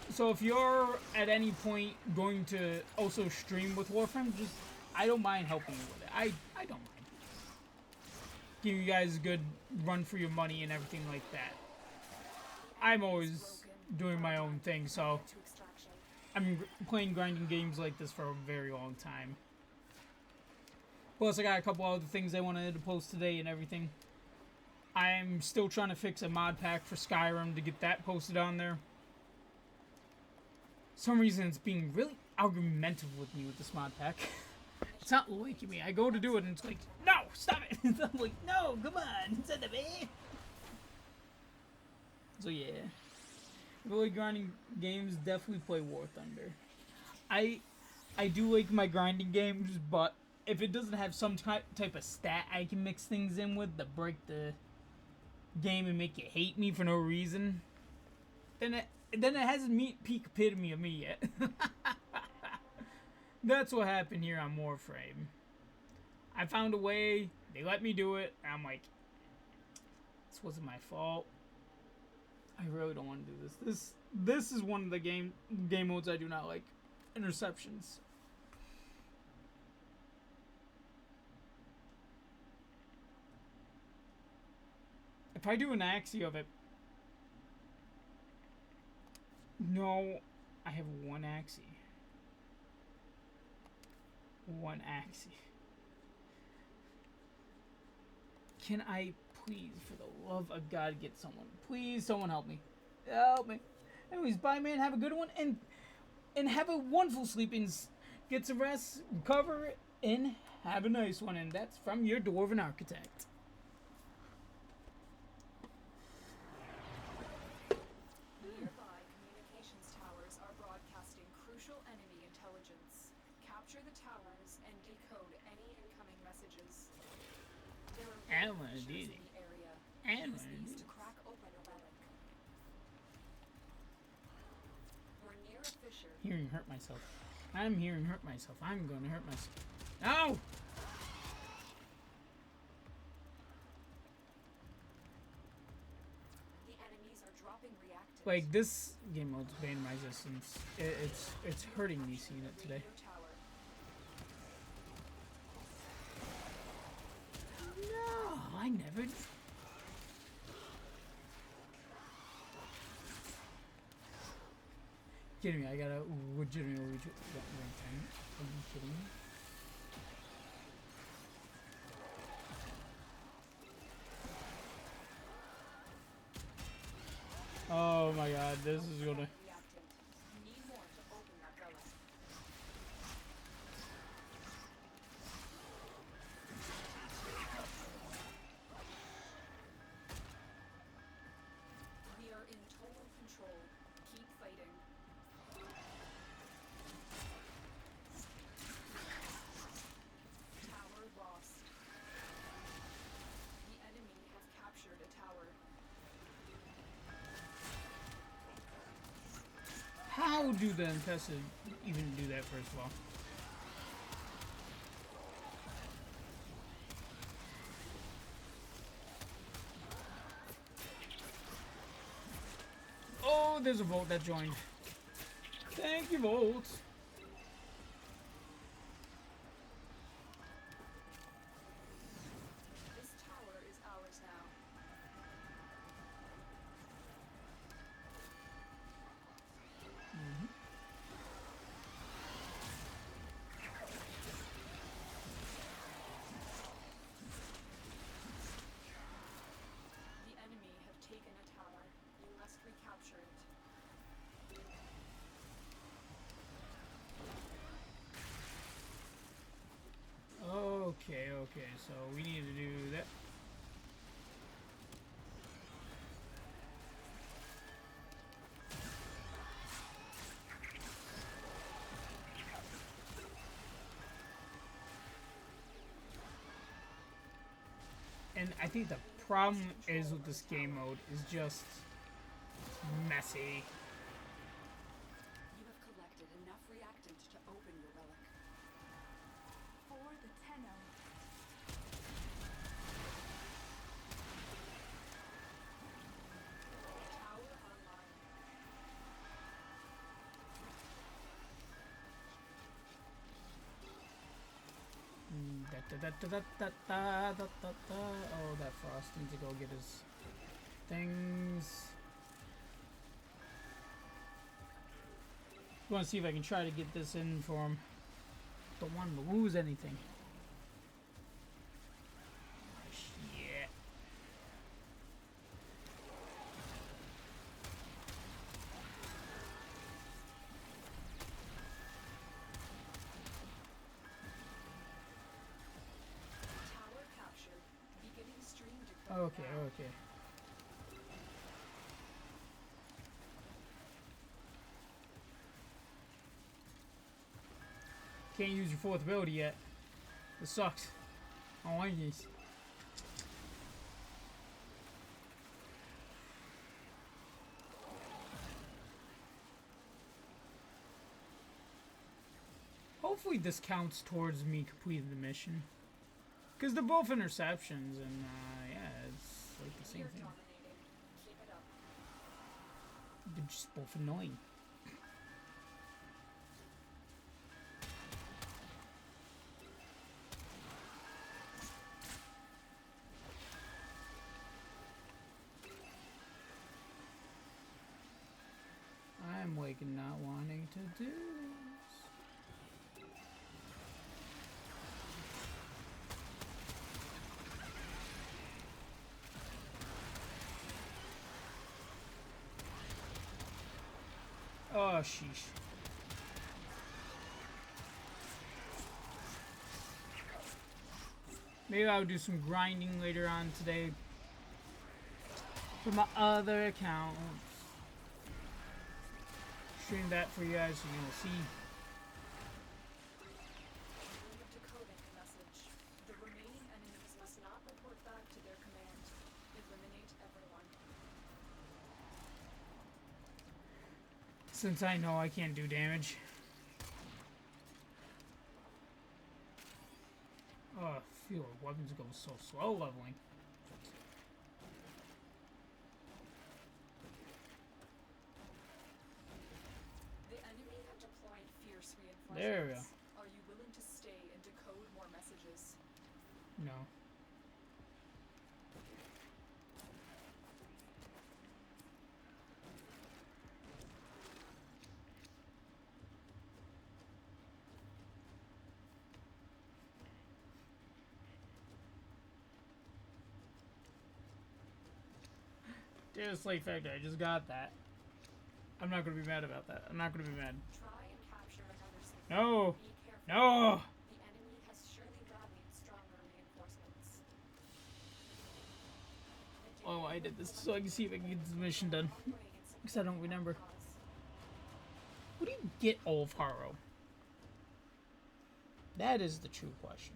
So if you're at any point going to also stream with Warframe, just I don't mind helping you with it. I don't mind. Giving you guys a good run for your money and everything like that. I'm always doing my own thing, so I'm playing grinding games like this for a very long time. Plus, I got a couple other things I wanted to post today and everything. I'm still trying to fix a mod pack for Skyrim to get that posted on there. For some reason, it's being really argumentative with me with this mod pack. It's not liking me. I go to do it and it's like, no, stop it. I'm like, no, come on, send it me. So yeah, really grinding games, definitely play War Thunder. I do like my grinding games, but if it doesn't have some type of stat I can mix things in with to break the game and make you hate me for no reason, then it hasn't peak epitome of me yet. That's what happened here on Warframe. I found a way, they let me do it, and I'm like, this wasn't my fault. I really don't want to do this. This is one of the game modes I do not like. Interceptions. If I do an axie of it... No, I have one axie. One axie. Can I please, for the love of God, get someone? Please, someone help me. Help me. Anyways, bye, man. Have a good one. And have a wonderful sleep. And get some rest, recover, and have a nice one. And that's from your Dwarven Architect. Capture the towers and decode any incoming messages. There are And weird when it features did in the area. And Use when it these did. to crack open a relic. We're near a fissure. Hearing hurt myself. I'm hearing hurt myself. I'm going to hurt myself. No! The enemies are dropping reactants. Like, this game mode's banned my resistance. It's hurting me seeing it today. Radio tower. No, I never. Kidding me? I gotta legitimately reach that rank 10. Are you kidding me? Oh my god, this is gonna. Reactant. Need more to open that relic. We are in total control. Keep fighting. Tower lost. The enemy has captured a tower. How do the infested even do that, first of all? Oh, there's a Volt that joined. Thank you, Volt. This tower is ours now. The enemy have taken a tower. You must recapture it. Okay, so we need to do that. And I think the problem is with this game mode is just messy. You have collected enough reactant to open your relic. For the Tenno. Tower online. Oh, that Frost needs to go get his things. I want to see if I can try to get this in for him. Don't want him to lose anything. Shit. Tower captured. Beginning stream decode Okay, now. okay. Can't use your fourth ability yet. This sucks. I don't like these. Hopefully this counts towards me completing the mission. Because they're both interceptions and yeah, it's like the same You're thing. dominating. Keep it up. They're just both annoying. I'm waking not wanting to do this. Oh, sheesh. Maybe I'll do some grinding later on today for my other accounts. Stream that for you guys so you'll see. Since I know I can't do damage. Oh, I feel weapons go so slow leveling. The enemy have deployed fierce reinforcements. There we go. Are you willing to stay and decode more messages? No. Data slate factor, I just got that. I'm not gonna be mad about that. I'm not gonna be mad. Try and capture another city. No! Be careful. No! The enemy has surely rallied stronger reinforcements. Oh, I did this so I can see if I can get this mission done. Because I don't remember. What do you get all of Haro? That is the true question.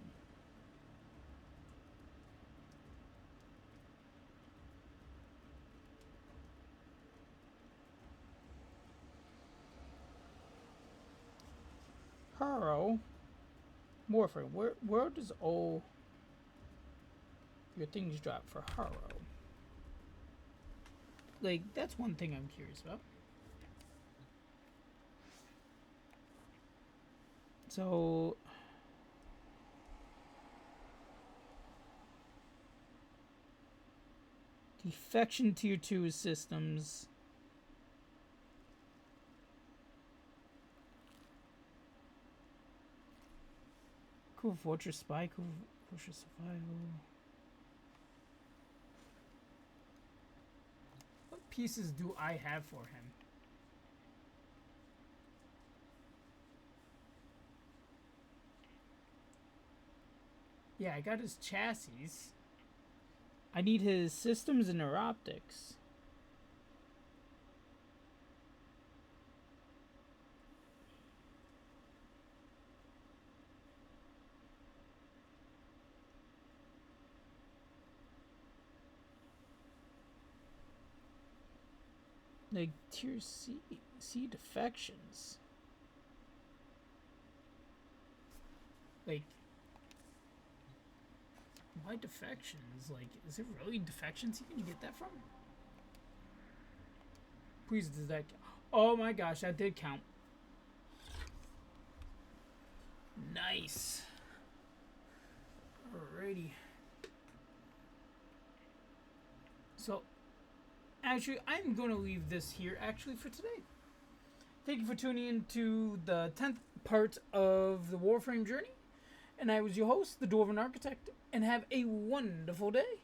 Haro. Warframe. Where does all your things drop for Haro? Like, that's one thing I'm curious about. So defection tier 2 systems. Cool Fortress Spy, Cool Fortress Survival. What pieces do I have for him? Yeah, I got his chassis. I need his systems and neuroptics. Like tier C defections. Like, why defections? Like, is it really defections you can get that from? Please, does that count? Oh my gosh, that did count. Nice. Alrighty. So, actually, I'm going to leave this here actually for today. Thank you for tuning in to the 10th part of the Warframe journey. And I was your host, the Dwarven Architect, and have a wonderful day.